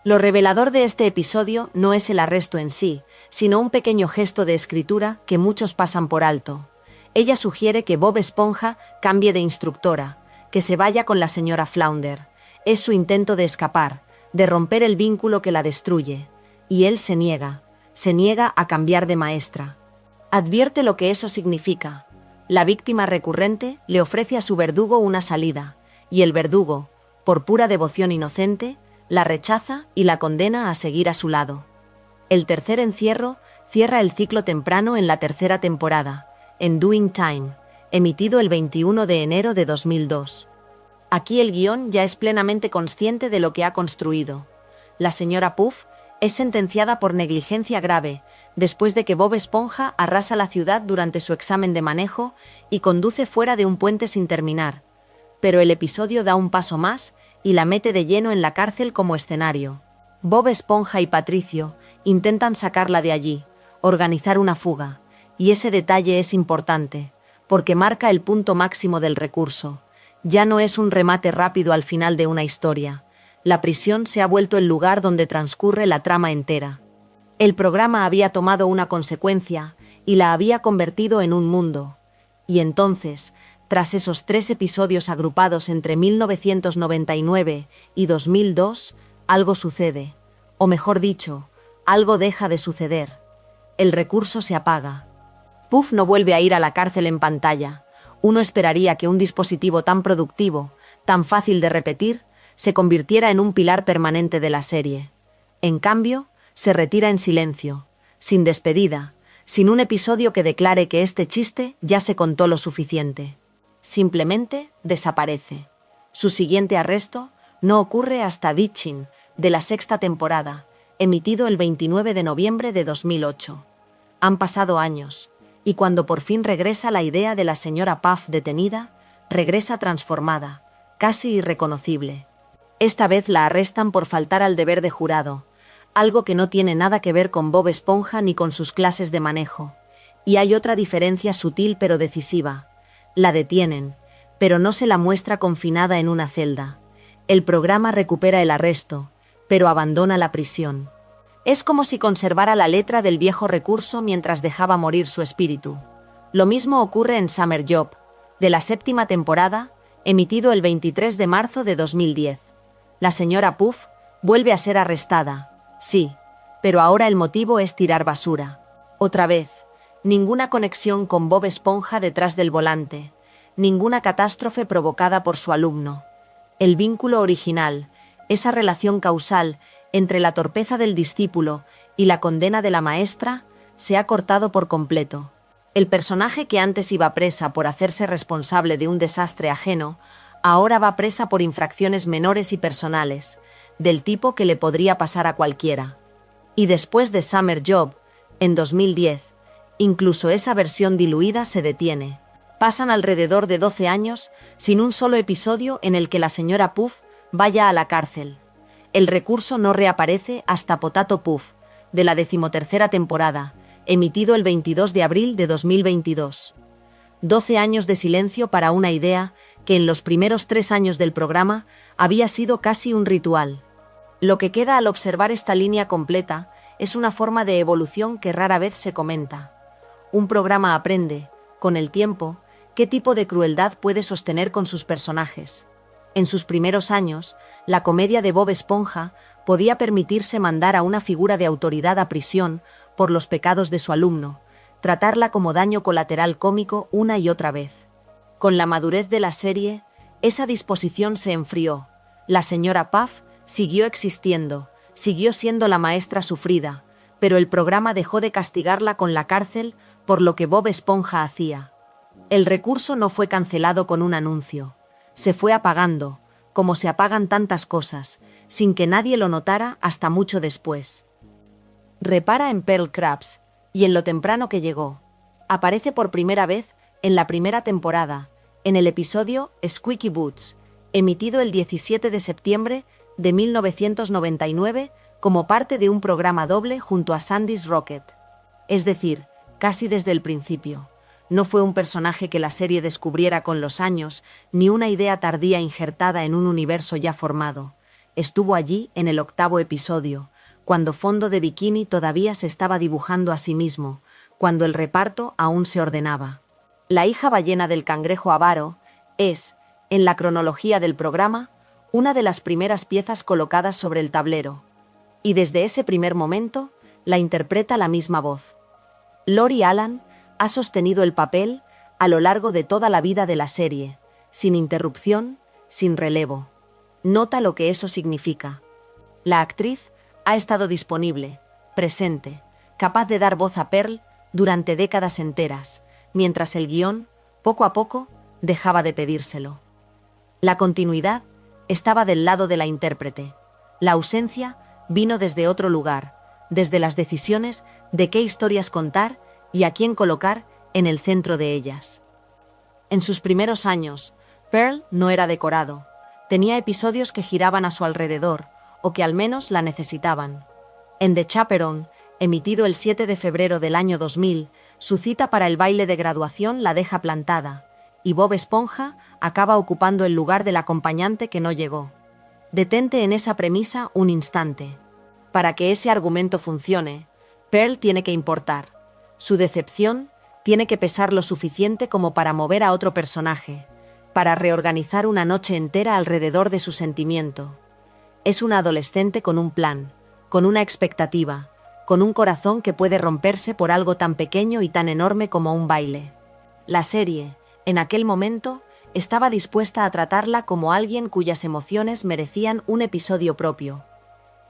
Lo revelador de este episodio no es el arresto en sí, sino un pequeño gesto de escritura que muchos pasan por alto. Ella sugiere que Bob Esponja cambie de instructora, que se vaya con la señora Flounder. Es su intento de escapar, de romper el vínculo que la destruye, y él se niega a cambiar de maestra. Advierte lo que eso significa. La víctima recurrente le ofrece a su verdugo una salida, y el verdugo, por pura devoción inocente, la rechaza y la condena a seguir a su lado. El tercer encierro cierra el ciclo temprano en la tercera temporada, en Doing Time, emitido el 21 de enero de 2002. Aquí el guión ya es plenamente consciente de lo que ha construido. La señora Puff es sentenciada por negligencia grave, después de que Bob Esponja arrasa la ciudad durante su examen de manejo y conduce fuera de un puente sin terminar. Pero el episodio da un paso más y la mete de lleno en la cárcel como escenario. Bob Esponja y Patricio intentan sacarla de allí, organizar una fuga, y ese detalle es importante, porque marca el punto máximo del recurso. Ya no es un remate rápido al final de una historia. La prisión se ha vuelto el lugar donde transcurre la trama entera. El programa había tomado una consecuencia y la había convertido en un mundo. Y entonces, tras esos 3 episodios agrupados entre 1999 y 2002, algo sucede. O mejor dicho, algo deja de suceder. El recurso se apaga. Puff no vuelve a ir a la cárcel en pantalla. Uno esperaría que un dispositivo tan productivo, tan fácil de repetir, se convirtiera en un pilar permanente de la serie. En cambio, se retira en silencio, sin despedida, sin un episodio que declare que este chiste ya se contó lo suficiente. Simplemente desaparece. Su siguiente arresto no ocurre hasta Ditching, de la 6ª temporada, emitido el 29 de noviembre de 2008. Han pasado años, y cuando por fin regresa la idea de la señora Puff detenida, regresa transformada, casi irreconocible. Esta vez la arrestan por faltar al deber de jurado, algo que no tiene nada que ver con Bob Esponja ni con sus clases de manejo. Y hay otra diferencia sutil pero decisiva. La detienen, pero no se la muestra confinada en una celda. El programa recupera el arresto, pero abandona la prisión. Es como si conservara la letra del viejo recurso mientras dejaba morir su espíritu. Lo mismo ocurre en Summer Job, de la 7ª temporada, emitido el 23 de marzo de 2010. La señora Puff vuelve a ser arrestada, sí, pero ahora el motivo es tirar basura. Otra vez, ninguna conexión con Bob Esponja detrás del volante, ninguna catástrofe provocada por su alumno. El vínculo original, esa relación causal entre la torpeza del discípulo y la condena de la maestra, se ha cortado por completo. El personaje que antes iba presa por hacerse responsable de un desastre ajeno, ahora va presa por infracciones menores y personales, del tipo que le podría pasar a cualquiera. Y después de Summer Job, en 2010, incluso esa versión diluida se detiene. Pasan alrededor de 12 años sin un solo episodio en el que la señora Puff vaya a la cárcel. El recurso no reaparece hasta Potato Puff, de la 13ª temporada, emitido el 22 de abril de 2022. 12 años de silencio para una idea que en los primeros 3 años del programa había sido casi un ritual. Lo que queda al observar esta línea completa es una forma de evolución que rara vez se comenta. Un programa aprende, con el tiempo, qué tipo de crueldad puede sostener con sus personajes. En sus primeros años, la comedia de Bob Esponja podía permitirse mandar a una figura de autoridad a prisión por los pecados de su alumno, tratarla como daño colateral cómico una y otra vez. Con la madurez de la serie, esa disposición se enfrió. La señora Puff siguió existiendo, siguió siendo la maestra sufrida, pero el programa dejó de castigarla con la cárcel por lo que Bob Esponja hacía. El recurso no fue cancelado con un anuncio. Se fue apagando, como se apagan tantas cosas, sin que nadie lo notara hasta mucho después. Repara en Pearl Krabs y en lo temprano que llegó. Aparece por primera vez en la primera temporada, en el episodio Squeaky Boots, emitido el 17 de septiembre de 1999 como parte de un programa doble junto a Sandy's Rocket. Es decir, casi desde el principio. No fue un personaje que la serie descubriera con los años, ni una idea tardía injertada en un universo ya formado. Estuvo allí en el 8º episodio, cuando Fondo de Bikini todavía se estaba dibujando a sí mismo, cuando el reparto aún se ordenaba. La hija ballena del cangrejo avaro es, en la cronología del programa, una de las primeras piezas colocadas sobre el tablero. Y desde ese primer momento, la interpreta la misma voz. Lori Alan ha sostenido el papel a lo largo de toda la vida de la serie, sin interrupción, sin relevo. Nota lo que eso significa. La actriz ha estado disponible, presente, capaz de dar voz a Pearl durante décadas enteras, mientras el guión, poco a poco, dejaba de pedírselo. La continuidad estaba del lado de la intérprete. La ausencia vino desde otro lugar, desde las decisiones de qué historias contar y a quién colocar en el centro de ellas. En sus primeros años, Pearl no era decorado. Tenía episodios que giraban a su alrededor, o que al menos la necesitaban. En The Chaperone, emitido el 7 de febrero del año 2000, su cita para el baile de graduación la deja plantada, y Bob Esponja acaba ocupando el lugar del acompañante que no llegó. Detente en esa premisa un instante. Para que ese argumento funcione, Pearl tiene que importar. Su decepción tiene que pesar lo suficiente como para mover a otro personaje, para reorganizar una noche entera alrededor de su sentimiento. Es una adolescente con un plan, con una expectativa, con un corazón que puede romperse por algo tan pequeño y tan enorme como un baile. La serie, en aquel momento, estaba dispuesta a tratarla como alguien cuyas emociones merecían un episodio propio.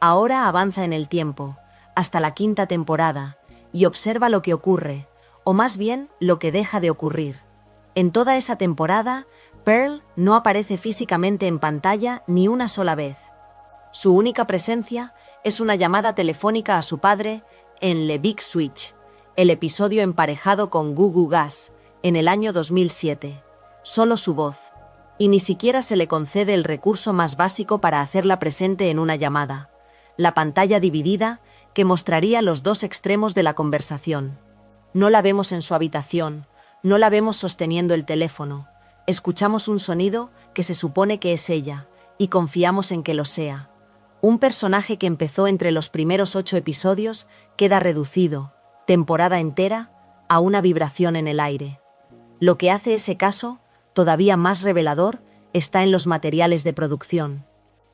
Ahora avanza en el tiempo, hasta la 5ª temporada, y observa lo que ocurre, o más bien lo que deja de ocurrir. En toda esa temporada, Pearl no aparece físicamente en pantalla ni una sola vez. Su única presencia es una llamada telefónica a su padre en The Big Switch, el episodio emparejado con Goo Goo Gas, en el año 2007. Solo su voz. Y ni siquiera se le concede el recurso más básico para hacerla presente en una llamada: la pantalla dividida que mostraría los dos extremos de la conversación. No la vemos en su habitación, no la vemos sosteniendo el teléfono. Escuchamos un sonido que se supone que es ella, y confiamos en que lo sea. Un personaje que empezó entre los primeros 8 episodios queda reducido, temporada entera, a una vibración en el aire. Lo que hace ese caso, todavía más revelador, está en los materiales de producción.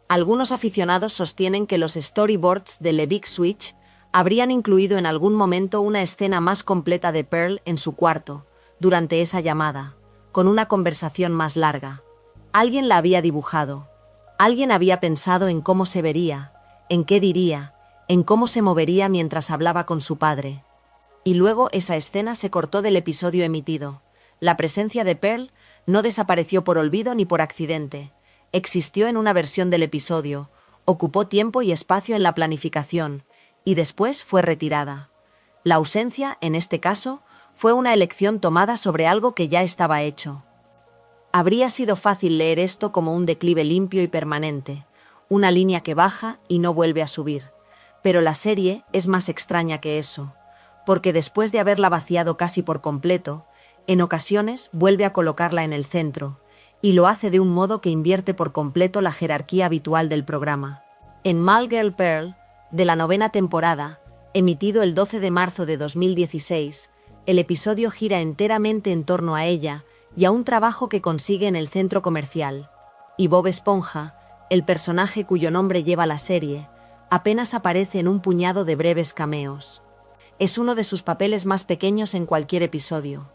Algunos aficionados sostienen que los storyboards de The Big Switch habrían incluido en algún momento una escena más completa de Pearl en su cuarto, durante esa llamada, con una conversación más larga. Alguien la había dibujado. Alguien había pensado en cómo se vería, en qué diría, en cómo se movería mientras hablaba con su padre. Y luego esa escena se cortó del episodio emitido. La presencia de Pearl no desapareció por olvido ni por accidente. Existió en una versión del episodio, ocupó tiempo y espacio en la planificación, y después fue retirada. La ausencia, en este caso, fue una elección tomada sobre algo que ya estaba hecho. Habría sido fácil leer esto como un declive limpio y permanente, una línea que baja y no vuelve a subir. Pero la serie es más extraña que eso, porque después de haberla vaciado casi por completo, en ocasiones vuelve a colocarla en el centro, y lo hace de un modo que invierte por completo la jerarquía habitual del programa. En My Girl Pearl, de la 9ª temporada, emitido el 12 de marzo de 2016, el episodio gira enteramente en torno a ella y a un trabajo que consigue en el centro comercial. Y Bob Esponja, el personaje cuyo nombre lleva la serie, apenas aparece en un puñado de breves cameos. Es uno de sus papeles más pequeños en cualquier episodio.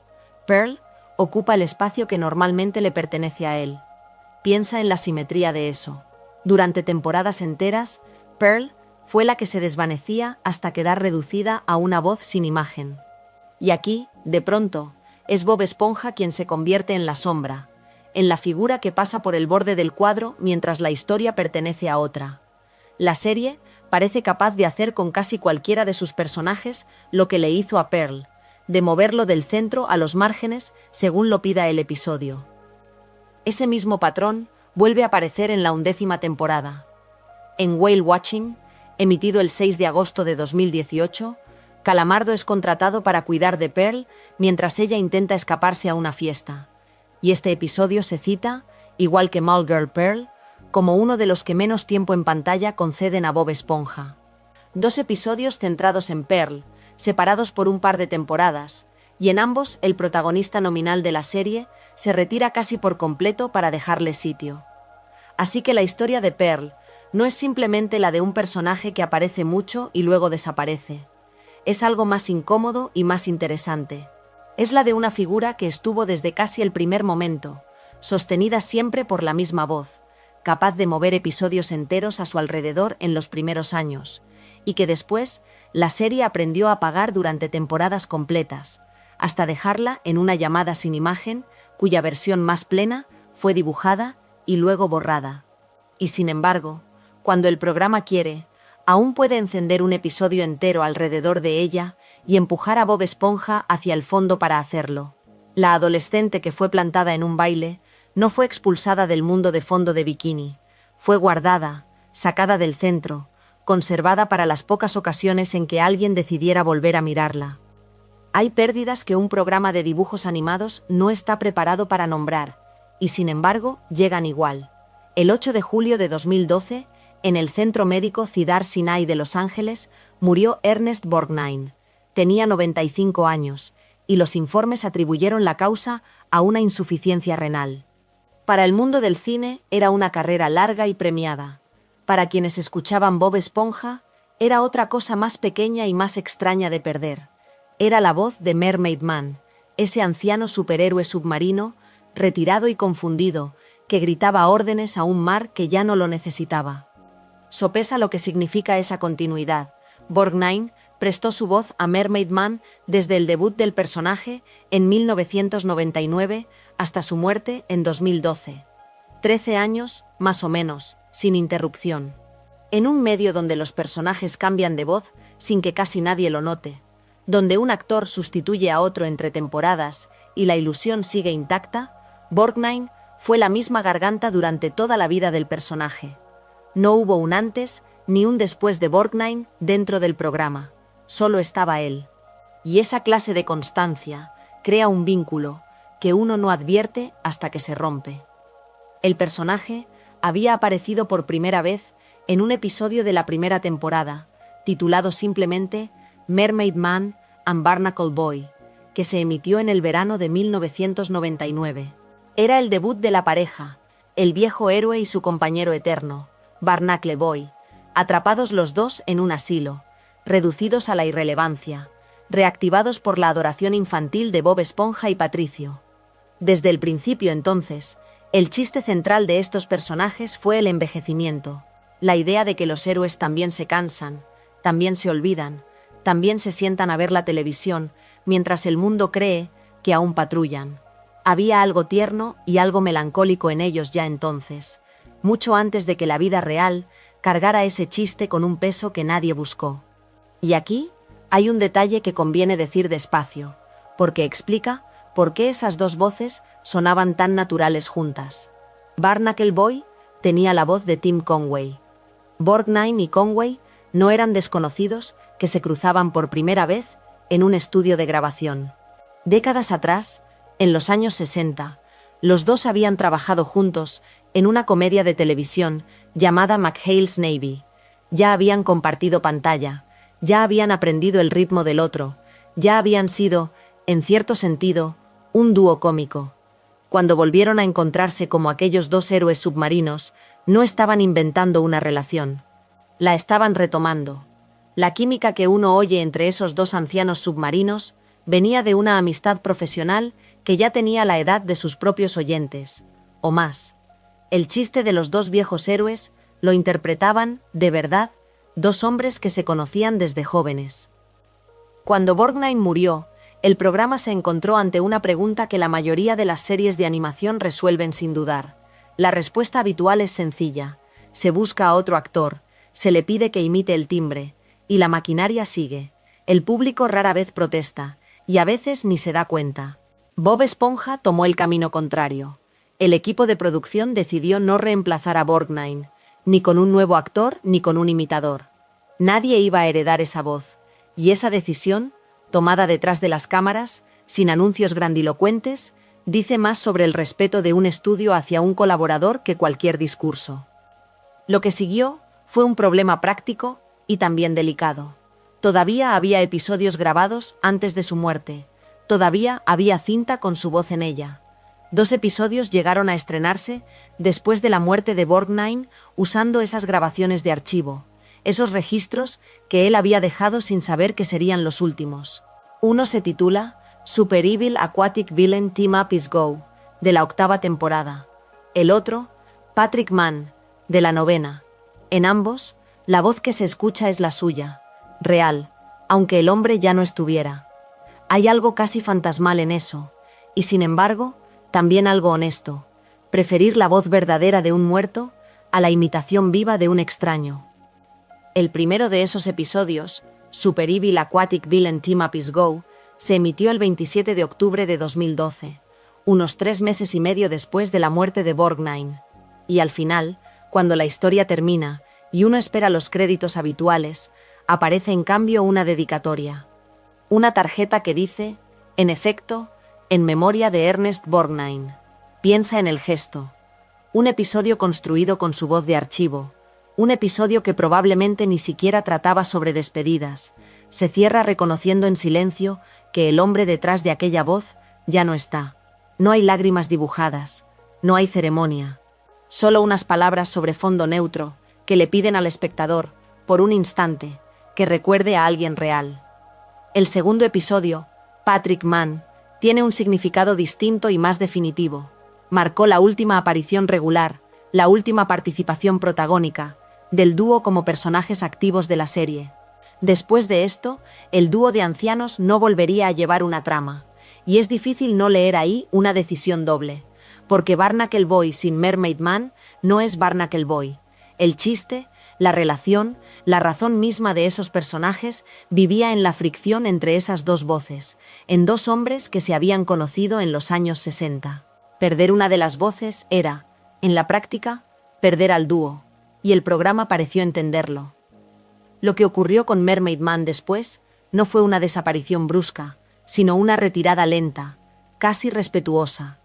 Pearl ocupa el espacio que normalmente le pertenece a él. Piensa en la simetría de eso. Durante temporadas enteras, Pearl fue la que se desvanecía hasta quedar reducida a una voz sin imagen. Y aquí, de pronto, es Bob Esponja quien se convierte en la sombra, en la figura que pasa por el borde del cuadro mientras la historia pertenece a otra. La serie parece capaz de hacer con casi cualquiera de sus personajes lo que le hizo a Pearl, de moverlo del centro a los márgenes según lo pida el episodio. Ese mismo patrón vuelve a aparecer en la 11ª temporada. En Whale Watching, emitido el 6 de agosto de 2018, Calamardo es contratado para cuidar de Pearl mientras ella intenta escaparse a una fiesta. Y este episodio se cita, igual que My Girl Pearl, como uno de los que menos tiempo en pantalla conceden a Bob Esponja. 2 episodios centrados en Pearl, separados por un par de temporadas, y en ambos el protagonista nominal de la serie se retira casi por completo para dejarle sitio. Así que la historia de Pearl no es simplemente la de un personaje que aparece mucho y luego desaparece. Es algo más incómodo y más interesante. Es la de una figura que estuvo desde casi el primer momento, sostenida siempre por la misma voz, capaz de mover episodios enteros a su alrededor en los primeros años, y que después la serie aprendió a apagar durante temporadas completas, hasta dejarla en una llamada sin imagen, cuya versión más plena fue dibujada y luego borrada. Y sin embargo, cuando el programa quiere, aún puede encender un episodio entero alrededor de ella y empujar a Bob Esponja hacia el fondo para hacerlo. La adolescente que fue plantada en un baile no fue expulsada del mundo de fondo de bikini, fue guardada, sacada del centro, conservada para las pocas ocasiones en que alguien decidiera volver a mirarla. Hay pérdidas que un programa de dibujos animados no está preparado para nombrar, y sin embargo llegan igual. El 8 de julio de 2012, en el Centro Médico Cedar Sinai de Los Ángeles, murió Ernest Borgnine. Tenía 95 años, y los informes atribuyeron la causa a una insuficiencia renal. Para el mundo del cine era una carrera larga y premiada. Para quienes escuchaban Bob Esponja, era otra cosa más pequeña y más extraña de perder. Era la voz de Mermaid Man, ese anciano superhéroe submarino, retirado y confundido, que gritaba órdenes a un mar que ya no lo necesitaba. Sopesa lo que significa esa continuidad. Borgnine prestó su voz a Mermaid Man desde el debut del personaje en 1999 hasta su muerte en 2012. 13 años, más o menos, sin interrupción. En un medio donde los personajes cambian de voz sin que casi nadie lo note, donde un actor sustituye a otro entre temporadas y la ilusión sigue intacta, Borgnine fue la misma garganta durante toda la vida del personaje. No hubo un antes ni un después de Borgnine dentro del programa, solo estaba él. Y esa clase de constancia crea un vínculo que uno no advierte hasta que se rompe. El personaje había aparecido por primera vez en un episodio de la primera temporada, titulado simplemente Mermaid Man and Barnacle Boy, que se emitió en el verano de 1999. Era el debut de la pareja, el viejo héroe y su compañero eterno, Barnacle Boy, atrapados los dos en un asilo, reducidos a la irrelevancia, reactivados por la adoración infantil de Bob Esponja y Patricio. Desde el principio, entonces, el chiste central de estos personajes fue el envejecimiento, la idea de que los héroes también se cansan, también se olvidan, también se sientan a ver la televisión, mientras el mundo cree que aún patrullan. Había algo tierno y algo melancólico en ellos ya entonces, mucho antes de que la vida real cargara ese chiste con un peso que nadie buscó. Y aquí hay un detalle que conviene decir despacio, porque explica por qué esas dos voces sonaban tan naturales juntas. Barnacle Boy tenía la voz de Tim Conway. Borgnine y Conway no eran desconocidos que se cruzaban por primera vez en un estudio de grabación. Décadas atrás, en los años 60, los dos habían trabajado juntos en una comedia de televisión llamada McHale's Navy. Ya habían compartido pantalla, ya habían aprendido el ritmo del otro, ya habían sido, en cierto sentido, un dúo cómico. Cuando volvieron a encontrarse como aquellos dos héroes submarinos, no estaban inventando una relación. La estaban retomando. La química que uno oye entre esos dos ancianos submarinos venía de una amistad profesional que ya tenía la edad de sus propios oyentes, o más. El chiste de los dos viejos héroes lo interpretaban, de verdad, dos hombres que se conocían desde jóvenes. Cuando Borgnine murió, el programa se encontró ante una pregunta que la mayoría de las series de animación resuelven sin dudar. La respuesta habitual es sencilla. Se busca a otro actor, se le pide que imite el timbre, y la maquinaria sigue. El público rara vez protesta, y a veces ni se da cuenta. Bob Esponja tomó el camino contrario. El equipo de producción decidió no reemplazar a Borgnine, ni con un nuevo actor ni con un imitador. Nadie iba a heredar esa voz, y esa decisión, tomada detrás de las cámaras, sin anuncios grandilocuentes, dice más sobre el respeto de un estudio hacia un colaborador que cualquier discurso. Lo que siguió fue un problema práctico y también delicado. Todavía había episodios grabados antes de su muerte. Todavía había cinta con su voz en ella. 2 episodios llegaron a estrenarse después de la muerte de Borgnine usando esas grabaciones de archivo, esos registros que él había dejado sin saber que serían los últimos. Uno se titula Super Evil Aquatic Villain Team Up Is Go, de la 8ª temporada. El otro, Patrick Mann, de la 9ª. En ambos, la voz que se escucha es la suya, real, aunque el hombre ya no estuviera. Hay algo casi fantasmal en eso, y sin embargo, también algo honesto, preferir la voz verdadera de un muerto a la imitación viva de un extraño. El primero de esos episodios, Super Evil Aquatic Villain Team Up Is Go, se emitió el 27 de octubre de 2012, unos 3 meses y medio después de la muerte de Borgnine. Y al final, cuando la historia termina y uno espera los créditos habituales, aparece en cambio una dedicatoria. Una tarjeta que dice, en efecto, en memoria de Ernest Borgnine. Piensa en el gesto. Un episodio construido con su voz de archivo. Un episodio que probablemente ni siquiera trataba sobre despedidas. Se cierra reconociendo en silencio que el hombre detrás de aquella voz ya no está. No hay lágrimas dibujadas. No hay ceremonia. Solo unas palabras sobre fondo neutro que le piden al espectador, por un instante, que recuerde a alguien real. El segundo episodio, Patrick Mann, tiene un significado distinto y más definitivo. Marcó la última aparición regular, la última participación protagónica, del dúo como personajes activos de la serie. Después de esto, el dúo de ancianos no volvería a llevar una trama, y es difícil no leer ahí una decisión doble, porque Barnacle Boy sin Mermaid Man no es Barnacle Boy. El chiste, la relación, la razón misma de esos personajes vivía en la fricción entre esas dos voces, en dos hombres que se habían conocido en los años 60. Perder una de las voces era, en la práctica, perder al dúo, y el programa pareció entenderlo. Lo que ocurrió con Mermaid Man después no fue una desaparición brusca, sino una retirada lenta, casi respetuosa.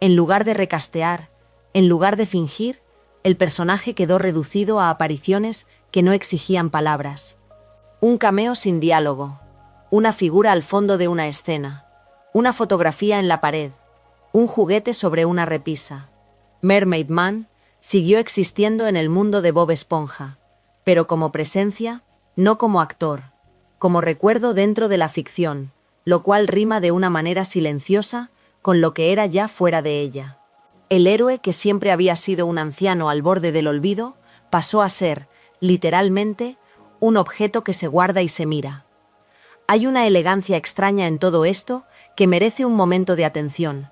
En lugar de recastear, en lugar de fingir, el personaje quedó reducido a apariciones que no exigían palabras. Un cameo sin diálogo, una figura al fondo de una escena, una fotografía en la pared, un juguete sobre una repisa. Mermaid Man siguió existiendo en el mundo de Bob Esponja, pero como presencia, no como actor, como recuerdo dentro de la ficción, lo cual rima de una manera silenciosa con lo que era ya fuera de ella. El héroe que siempre había sido un anciano al borde del olvido, pasó a ser, literalmente, un objeto que se guarda y se mira. Hay una elegancia extraña en todo esto que merece un momento de atención.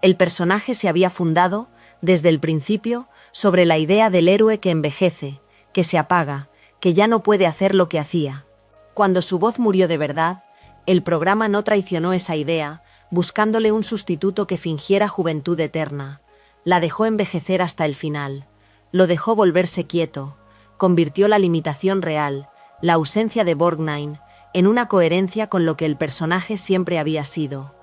El personaje se había fundado, desde el principio, sobre la idea del héroe que envejece, que se apaga, que ya no puede hacer lo que hacía. Cuando su voz murió de verdad, el programa no traicionó esa idea, buscándole un sustituto que fingiera juventud eterna. La dejó envejecer hasta el final. Lo dejó volverse quieto. Convirtió la limitación real, la ausencia de Borgnine, en una coherencia con lo que el personaje siempre había sido.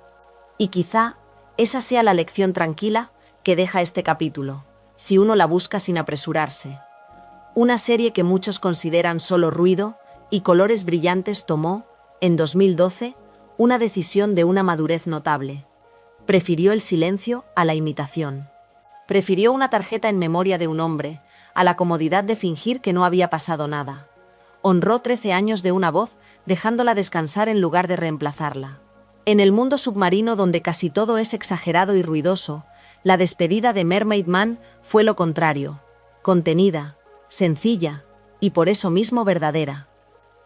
Y quizá esa sea la lección tranquila que deja este capítulo, si uno la busca sin apresurarse. Una serie que muchos consideran solo ruido y colores brillantes tomó, en 2012, una decisión de una madurez notable. Prefirió el silencio a la imitación. Prefirió una tarjeta en memoria de un hombre a la comodidad de fingir que no había pasado nada. Honró 13 años de una voz, dejándola descansar en lugar de reemplazarla. En el mundo submarino donde casi todo es exagerado y ruidoso, la despedida de Mermaid Man fue lo contrario, contenida, sencilla y por eso mismo verdadera.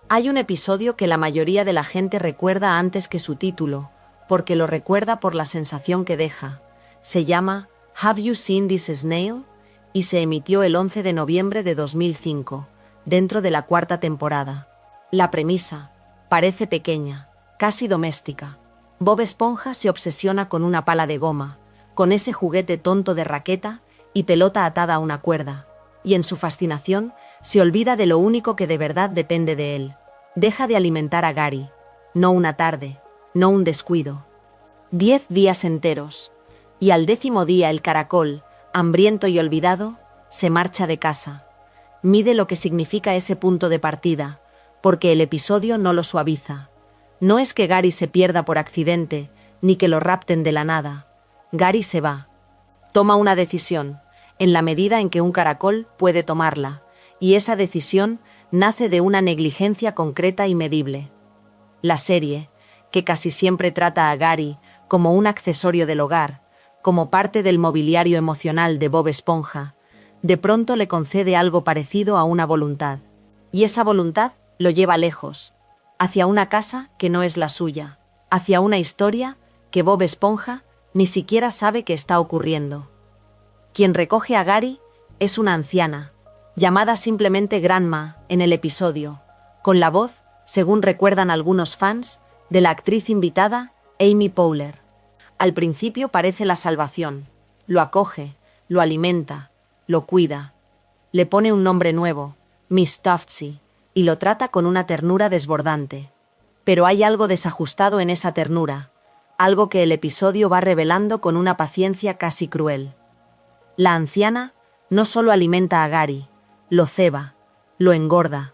Hay un episodio que la mayoría de la gente recuerda antes que su título, porque lo recuerda por la sensación que deja. Se llama Have You Seen This Snail? Y se emitió el 11 de noviembre de 2005, dentro de la 4ª temporada. La premisa parece pequeña, casi doméstica. Bob Esponja se obsesiona con una pala de goma, con ese juguete tonto de raqueta y pelota atada a una cuerda, y en su fascinación se olvida de lo único que de verdad depende de él. Deja de alimentar a Gary, no una tarde, no un descuido. 10 días enteros, y al 10º día el caracol, hambriento y olvidado, se marcha de casa. Mide lo que significa ese punto de partida, porque el episodio no lo suaviza. No es que Gary se pierda por accidente, ni que lo rapten de la nada. Gary se va. Toma una decisión, en la medida en que un caracol puede tomarla, y esa decisión nace de una negligencia concreta y medible. La serie, que casi siempre trata a Gary como un accesorio del hogar, como parte del mobiliario emocional de Bob Esponja, de pronto le concede algo parecido a una voluntad. Y esa voluntad lo lleva lejos, hacia una casa que no es la suya, hacia una historia que Bob Esponja ni siquiera sabe que está ocurriendo. Quien recoge a Gary es una anciana, llamada simplemente Grandma en el episodio, con la voz, según recuerdan algunos fans, de la actriz invitada Amy Poehler. Al principio parece la salvación, lo acoge, lo alimenta, lo cuida, le pone un nombre nuevo, Miss Toftsy, y lo trata con una ternura desbordante. Pero hay algo desajustado en esa ternura, algo que el episodio va revelando con una paciencia casi cruel. La anciana no solo alimenta a Gary, lo ceba, lo engorda.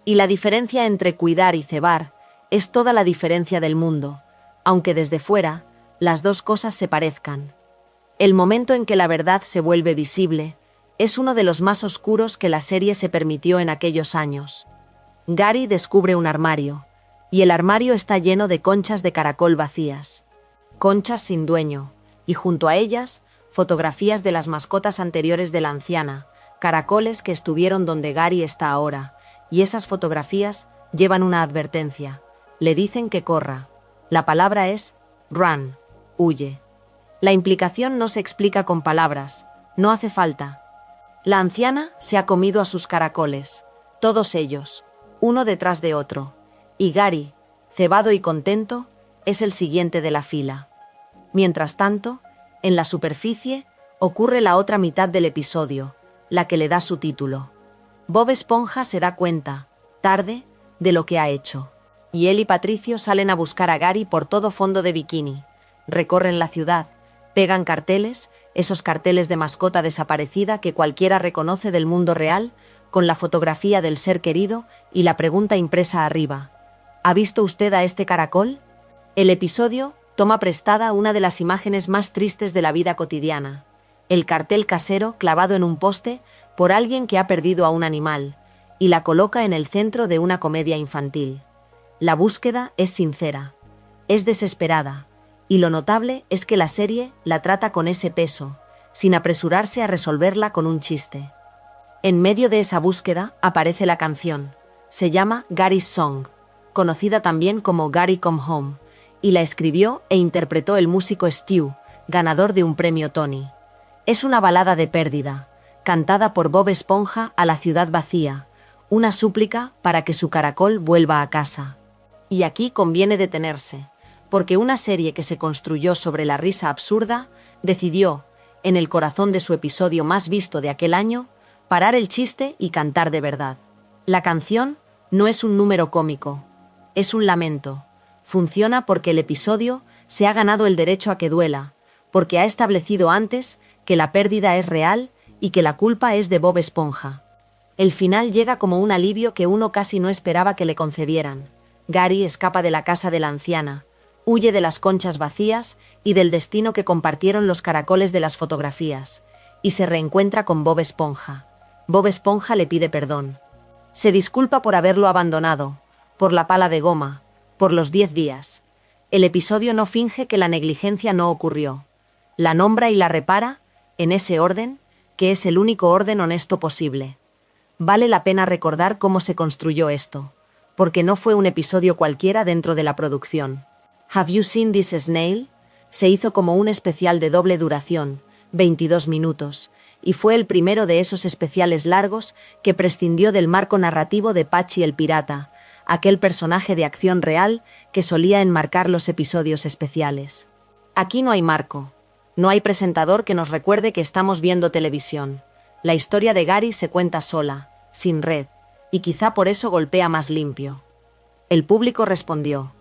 Y la diferencia entre cuidar y cebar es toda la diferencia del mundo, aunque desde fuera las dos cosas se parezcan. El momento en que la verdad se vuelve visible es uno de los más oscuros que la serie se permitió en aquellos años. Gary descubre un armario, y el armario está lleno de conchas de caracol vacías. Conchas sin dueño, y junto a ellas, fotografías de las mascotas anteriores de la anciana, caracoles que estuvieron donde Gary está ahora, y esas fotografías llevan una advertencia. Le dicen que corra. La palabra es run, huye. La implicación no se explica con palabras, no hace falta. La anciana se ha comido a sus caracoles, todos ellos, uno detrás de otro, y Gary, cebado y contento, es el siguiente de la fila. Mientras tanto, en la superficie ocurre la otra mitad del episodio, la que le da su título. Bob Esponja se da cuenta, tarde, de lo que ha hecho, y él y Patricio salen a buscar a Gary por todo fondo de bikini. Recorren la ciudad, pegan carteles, esos carteles de mascota desaparecida que cualquiera reconoce del mundo real, con la fotografía del ser querido y la pregunta impresa arriba. ¿Ha visto usted a este caracol? El episodio toma prestada una de las imágenes más tristes de la vida cotidiana, el cartel casero clavado en un poste por alguien que ha perdido a un animal, y la coloca en el centro de una comedia infantil. La búsqueda es sincera, es desesperada, y lo notable es que la serie la trata con ese peso, sin apresurarse a resolverla con un chiste. En medio de esa búsqueda aparece la canción. Se llama Gary's Song. conocida también como Gary Come Home, y la escribió e interpretó el músico Stu, ganador de un premio Tony. Es una balada de pérdida, cantada por Bob Esponja a la ciudad vacía, una súplica para que su caracol vuelva a casa. Y aquí conviene detenerse, porque una serie que se construyó sobre la risa absurda decidió, en el corazón de su episodio más visto de aquel año, parar el chiste y cantar de verdad. La canción no es un número cómico, es un lamento. Funciona porque el episodio se ha ganado el derecho a que duela, porque ha establecido antes que la pérdida es real y que la culpa es de Bob Esponja. El final llega como un alivio que uno casi no esperaba que le concedieran. Gary escapa de la casa de la anciana, huye de las conchas vacías y del destino que compartieron los caracoles de las fotografías, y se reencuentra con Bob Esponja. Bob Esponja le pide perdón. Se disculpa por haberlo abandonado, por la pala de goma, por los 10 días. El episodio no finge que la negligencia no ocurrió. La nombra y la repara, en ese orden, que es el único orden honesto posible. Vale la pena recordar cómo se construyó esto, porque no fue un episodio cualquiera dentro de la producción. Have You Seen This Snail? Se hizo como un especial de doble duración, 22 minutos, y fue el primero de esos especiales largos que prescindió del marco narrativo de Patchy el pirata, aquel personaje de acción real que solía enmarcar los episodios especiales. Aquí no hay marco, no hay presentador que nos recuerde que estamos viendo televisión. La historia de Gary se cuenta sola, sin red, y quizá por eso golpea más limpio. El público respondió.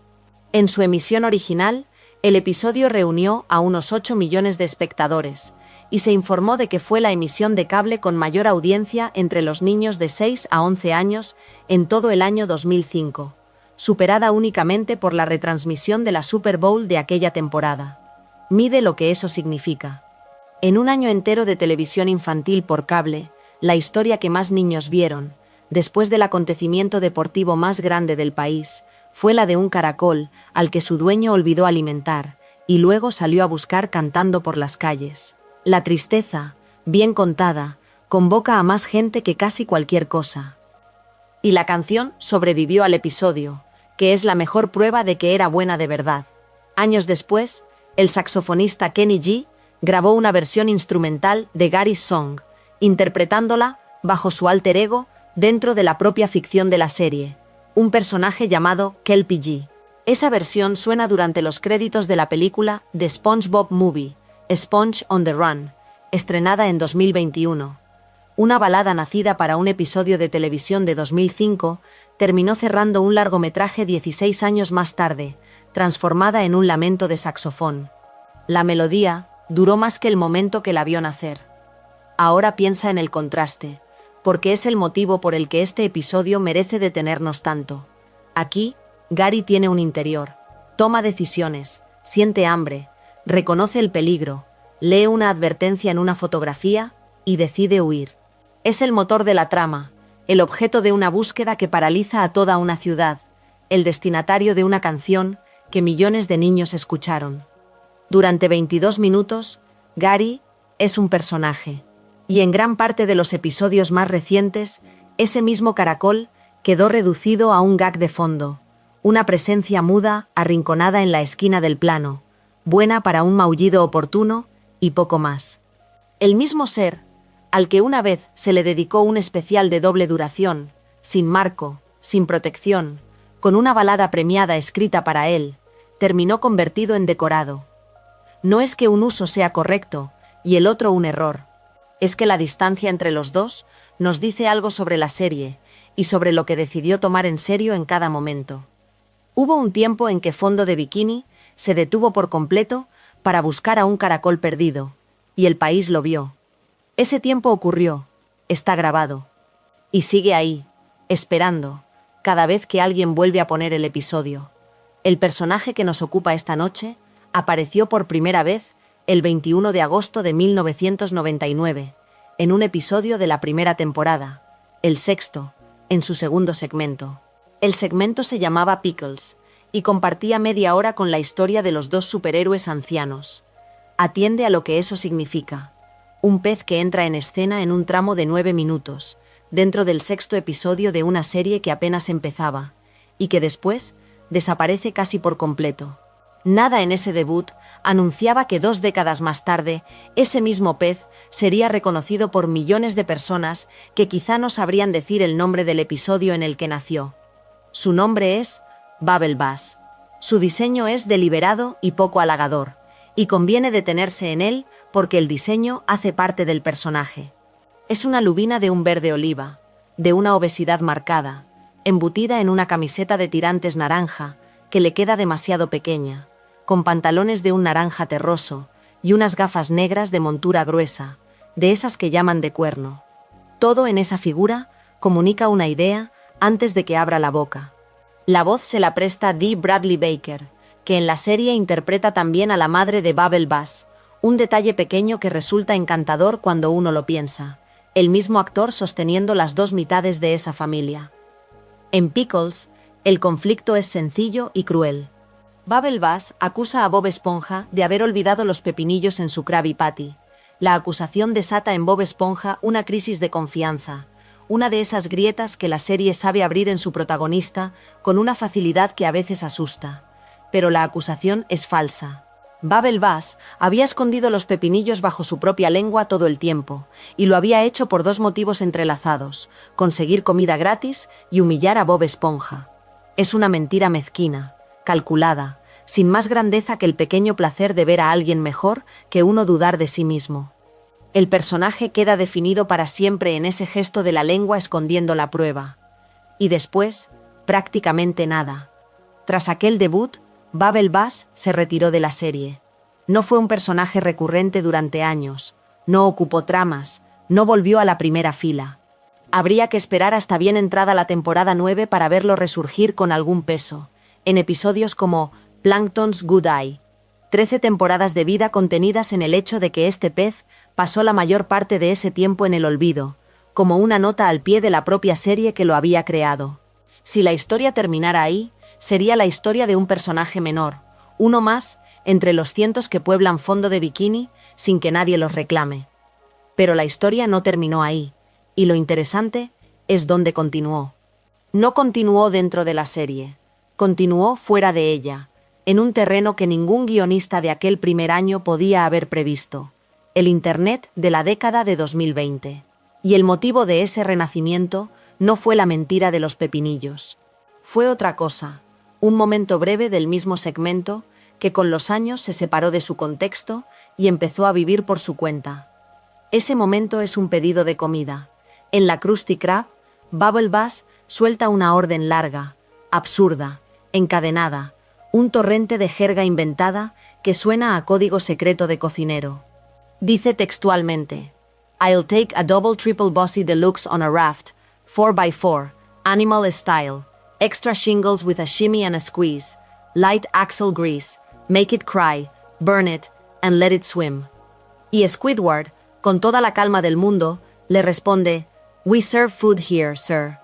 En su emisión original, el episodio reunió a unos 8 millones de espectadores, y se informó de que fue la emisión de cable con mayor audiencia entre los niños de 6 a 11 años en todo el año 2005, superada únicamente por la retransmisión de la Super Bowl de aquella temporada. Mide lo que eso significa. En un año entero de televisión infantil por cable, la historia que más niños vieron, después del acontecimiento deportivo más grande del país, fue la de un caracol al que su dueño olvidó alimentar y luego salió a buscar cantando por las calles. La tristeza, bien contada, convoca a más gente que casi cualquier cosa. Y la canción sobrevivió al episodio, que es la mejor prueba de que era buena de verdad. Años después, el saxofonista Kenny G grabó una versión instrumental de Gary's Song, interpretándola, bajo su alter ego, dentro de la propia ficción de la serie, un personaje llamado Kelpie G. Esa versión suena durante los créditos de la película The SpongeBob Movie, Sponge on the Run, estrenada en 2021. Una balada nacida para un episodio de televisión de 2005, terminó cerrando un largometraje 16 años más tarde, transformada en un lamento de saxofón. La melodía duró más que el momento que la vio nacer. Ahora piensa en el contraste, porque es el motivo por el que este episodio merece detenernos tanto. Aquí, Gary tiene un interior, toma decisiones, siente hambre, reconoce el peligro, lee una advertencia en una fotografía y decide huir. Es el motor de la trama, el objeto de una búsqueda que paraliza a toda una ciudad, el destinatario de una canción que millones de niños escucharon. Durante 22 minutos, Gary es un personaje. Y en gran parte de los episodios más recientes, ese mismo caracol quedó reducido a un gag de fondo, una presencia muda arrinconada en la esquina del plano, buena para un maullido oportuno y poco más. El mismo ser, al que una vez se le dedicó un especial de doble duración, sin marco, sin protección, con una balada premiada escrita para él, terminó convertido en decorado. No es que un uso sea correcto y el otro un error. Es que la distancia entre los dos nos dice algo sobre la serie y sobre lo que decidió tomar en serio en cada momento. Hubo un tiempo en que Fondo de Bikini se detuvo por completo para buscar a un caracol perdido, y el país lo vio. Ese tiempo ocurrió, está grabado, y sigue ahí, esperando, cada vez que alguien vuelve a poner el episodio. El personaje que nos ocupa esta noche apareció por primera vez el 21 de agosto de 1999, en un episodio de la primera temporada, el sexto, en su segundo segmento. El segmento se llamaba Pickles, y compartía media hora con la historia de los dos superhéroes ancianos. Atiende a lo que eso significa. Un pez que entra en escena en un tramo de 9 minutos, dentro del sexto episodio de una serie que apenas empezaba, y que después desaparece casi por completo. Nada en ese debut anunciaba que 2 décadas más tarde, ese mismo pez sería reconocido por millones de personas que quizá no sabrían decir el nombre del episodio en el que nació. Su nombre es Bubble Bass. Su diseño es deliberado y poco halagador, y conviene detenerse en él porque el diseño hace parte del personaje. Es una lubina de un verde oliva, de una obesidad marcada, embutida en una camiseta de tirantes naranja que le queda demasiado pequeña, con pantalones de un naranja terroso y unas gafas negras de montura gruesa, de esas que llaman de cuerno. Todo en esa figura comunica una idea antes de que abra la boca. La voz se la presta Dee Bradley Baker, que en la serie interpreta también a la madre de Bubble Bass, un detalle pequeño que resulta encantador cuando uno lo piensa, el mismo actor sosteniendo las 2 mitades de esa familia. En Pickles, el conflicto es sencillo y cruel. Bubble Bass acusa a Bob Esponja de haber olvidado los pepinillos en su Krabby Patty. La acusación desata en Bob Esponja una crisis de confianza, una de esas grietas que la serie sabe abrir en su protagonista con una facilidad que a veces asusta. Pero la acusación es falsa. Bubble Bass había escondido los pepinillos bajo su propia lengua todo el tiempo, y lo había hecho por 2 motivos entrelazados: conseguir comida gratis y humillar a Bob Esponja. Es una mentira mezquina, calculada, sin más grandeza que el pequeño placer de ver a alguien mejor que uno dudar de sí mismo. El personaje queda definido para siempre en ese gesto de la lengua escondiendo la prueba. Y después, prácticamente nada. Tras aquel debut, Bubble Bass se retiró de la serie. No fue un personaje recurrente durante años, no ocupó tramas, no volvió a la primera fila. Habría que esperar hasta bien entrada la temporada 9 para verlo resurgir con algún peso, en episodios como Plankton's Good Eye. 13 temporadas de vida contenidas en el hecho de que este pez pasó la mayor parte de ese tiempo en el olvido, como una nota al pie de la propia serie que lo había creado. Si la historia terminara ahí, sería la historia de un personaje menor, uno más entre los cientos que pueblan Fondo de Bikini sin que nadie los reclame. Pero la historia no terminó ahí, y lo interesante es dónde continuó. No continuó dentro de la serie, continuó fuera de ella, en un terreno que ningún guionista de aquel primer año podía haber previsto, el Internet de la década de 2020. Y el motivo de ese renacimiento no fue la mentira de los pepinillos. Fue otra cosa, un momento breve del mismo segmento que con los años se separó de su contexto y empezó a vivir por su cuenta. Ese momento es un pedido de comida. En la Krusty Krab, Bubble Bass suelta una orden larga, absurda, encadenada, un torrente de jerga inventada que suena a código secreto de cocinero. Dice textualmente: "I'll take a double triple bossy deluxe on a raft, 4x4, animal style, extra shingles with a shimmy and a squeeze, light axle grease, make it cry, burn it, and let it swim." Y Squidward, con toda la calma del mundo, le responde: "We serve food here, sir."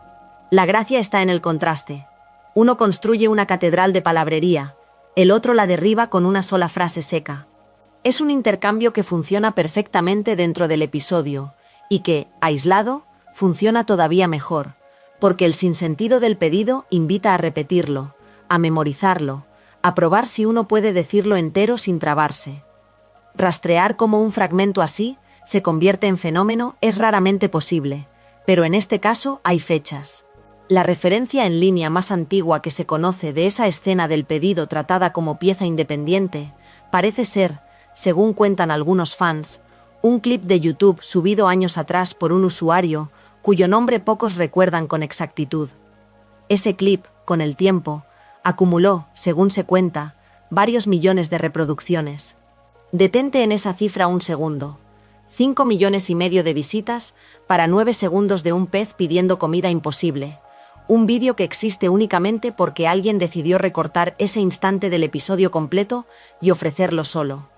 La gracia está en el contraste. Uno construye una catedral de palabrería, el otro la derriba con una sola frase seca. Es un intercambio que funciona perfectamente dentro del episodio y que, aislado, funciona todavía mejor, porque el sinsentido del pedido invita a repetirlo, a memorizarlo, a probar si uno puede decirlo entero sin trabarse. Rastrear cómo un fragmento así se convierte en fenómeno es raramente posible, pero en este caso hay fechas. La referencia en línea más antigua que se conoce de esa escena del pedido tratada como pieza independiente parece ser, según cuentan algunos fans, un clip de YouTube subido años atrás por un usuario cuyo nombre pocos recuerdan con exactitud. Ese clip, con el tiempo, acumuló, según se cuenta, varios millones de reproducciones. Detente en esa cifra un segundo. 5,5 millones de visitas para 9 segundos de un pez pidiendo comida imposible. Un vídeo que existe únicamente porque alguien decidió recortar ese instante del episodio completo y ofrecerlo solo.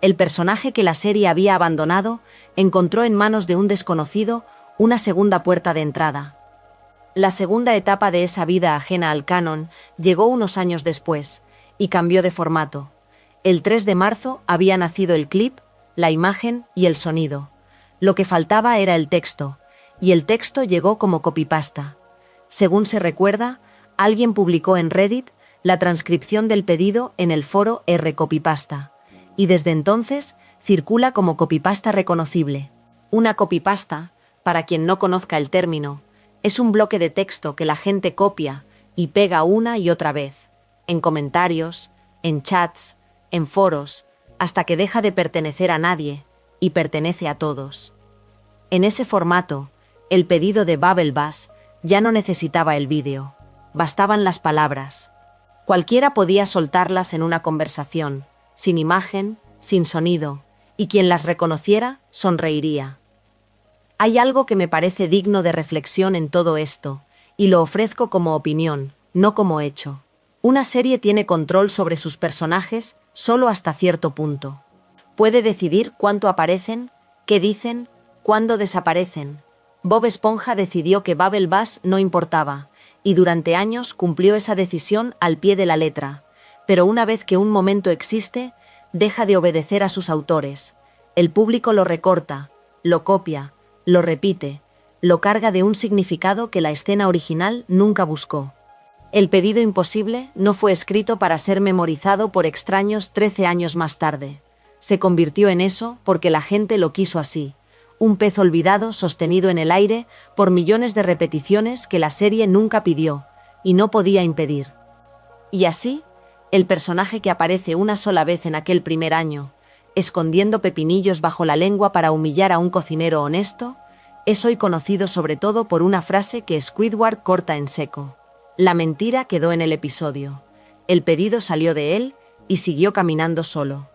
El personaje que la serie había abandonado encontró en manos de un desconocido una segunda puerta de entrada. La segunda etapa de esa vida ajena al canon llegó unos años después y cambió de formato. El 3 de marzo había nacido el clip, la imagen y el sonido. Lo que faltaba era el texto, y el texto llegó como copypasta. Según se recuerda, Alguien publicó en Reddit la transcripción del pedido en el foro rCopypasta, y desde entonces circula como copypasta reconocible. Una copypasta, para quien no conozca el término, es un bloque de texto que la gente copia y pega una y otra vez, en comentarios, en chats, en foros, hasta que deja de pertenecer a nadie y pertenece a todos. En ese formato, el pedido de BubbleBuzz ya no necesitaba el vídeo, bastaban las palabras. Cualquiera podía soltarlas en una conversación, sin imagen, sin sonido, y quien las reconociera sonreiría. Hay algo que me parece digno de reflexión en todo esto, y lo ofrezco como opinión, no como hecho. Una serie tiene control sobre sus personajes solo hasta cierto punto. Puede decidir cuánto aparecen, qué dicen, cuándo desaparecen. Bob Esponja decidió que BubbleBuzz no importaba, y durante años cumplió esa decisión al pie de la letra. Pero una vez que un momento existe, deja de obedecer a sus autores. El público lo recorta, lo copia, lo repite, lo carga de un significado que la escena original nunca buscó. El pedido imposible no fue escrito para ser memorizado por extraños 13 años más tarde. Se convirtió en eso porque la gente lo quiso así. Un pez olvidado sostenido en el aire por millones de repeticiones que la serie nunca pidió y no podía impedir. Y así, el personaje que aparece una sola vez en aquel primer año, escondiendo pepinillos bajo la lengua para humillar a un cocinero honesto, es hoy conocido sobre todo por una frase que Squidward corta en seco. La mentira quedó en el episodio. El pedido salió de él y siguió caminando solo.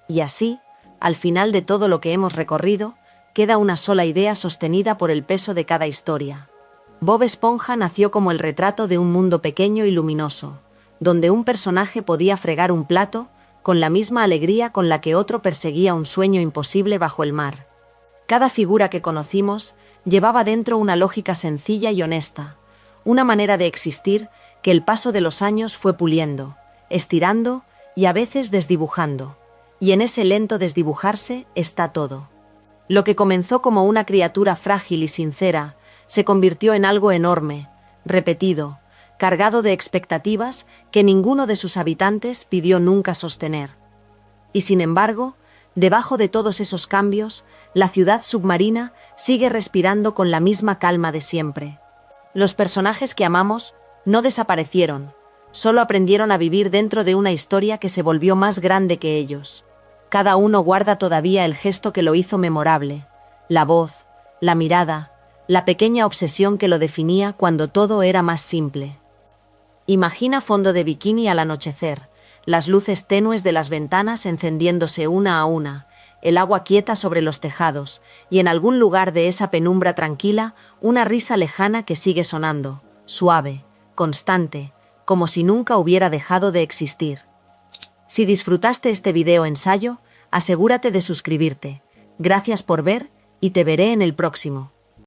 Y así, al final de todo lo que hemos recorrido, queda una sola idea sostenida por el peso de cada historia. Bob Esponja nació como el retrato de un mundo pequeño y luminoso, donde un personaje podía fregar un plato con la misma alegría con la que otro perseguía un sueño imposible bajo el mar. Cada figura que conocimos llevaba dentro una lógica sencilla y honesta, una manera de existir que el paso de los años fue puliendo, estirando y a veces desdibujando. Y en ese lento desdibujarse está todo. Lo que comenzó como una criatura frágil y sincera se convirtió en algo enorme, repetido, cargado de expectativas que ninguno de sus habitantes pidió nunca sostener. Y sin embargo, debajo de todos esos cambios, la ciudad submarina sigue respirando con la misma calma de siempre. Los personajes que amamos no desaparecieron, solo aprendieron a vivir dentro de una historia que se volvió más grande que ellos. Cada uno guarda todavía el gesto que lo hizo memorable, la voz, la mirada, la pequeña obsesión que lo definía cuando todo era más simple. Imagina fondo de bikini al anochecer, las luces tenues de las ventanas encendiéndose una a una, el agua quieta sobre los tejados, y en algún lugar de esa penumbra tranquila, una risa lejana que sigue sonando, suave, constante, como si nunca hubiera dejado de existir. Si disfrutaste este video ensayo, asegúrate de suscribirte. Gracias por ver y te veré en el próximo.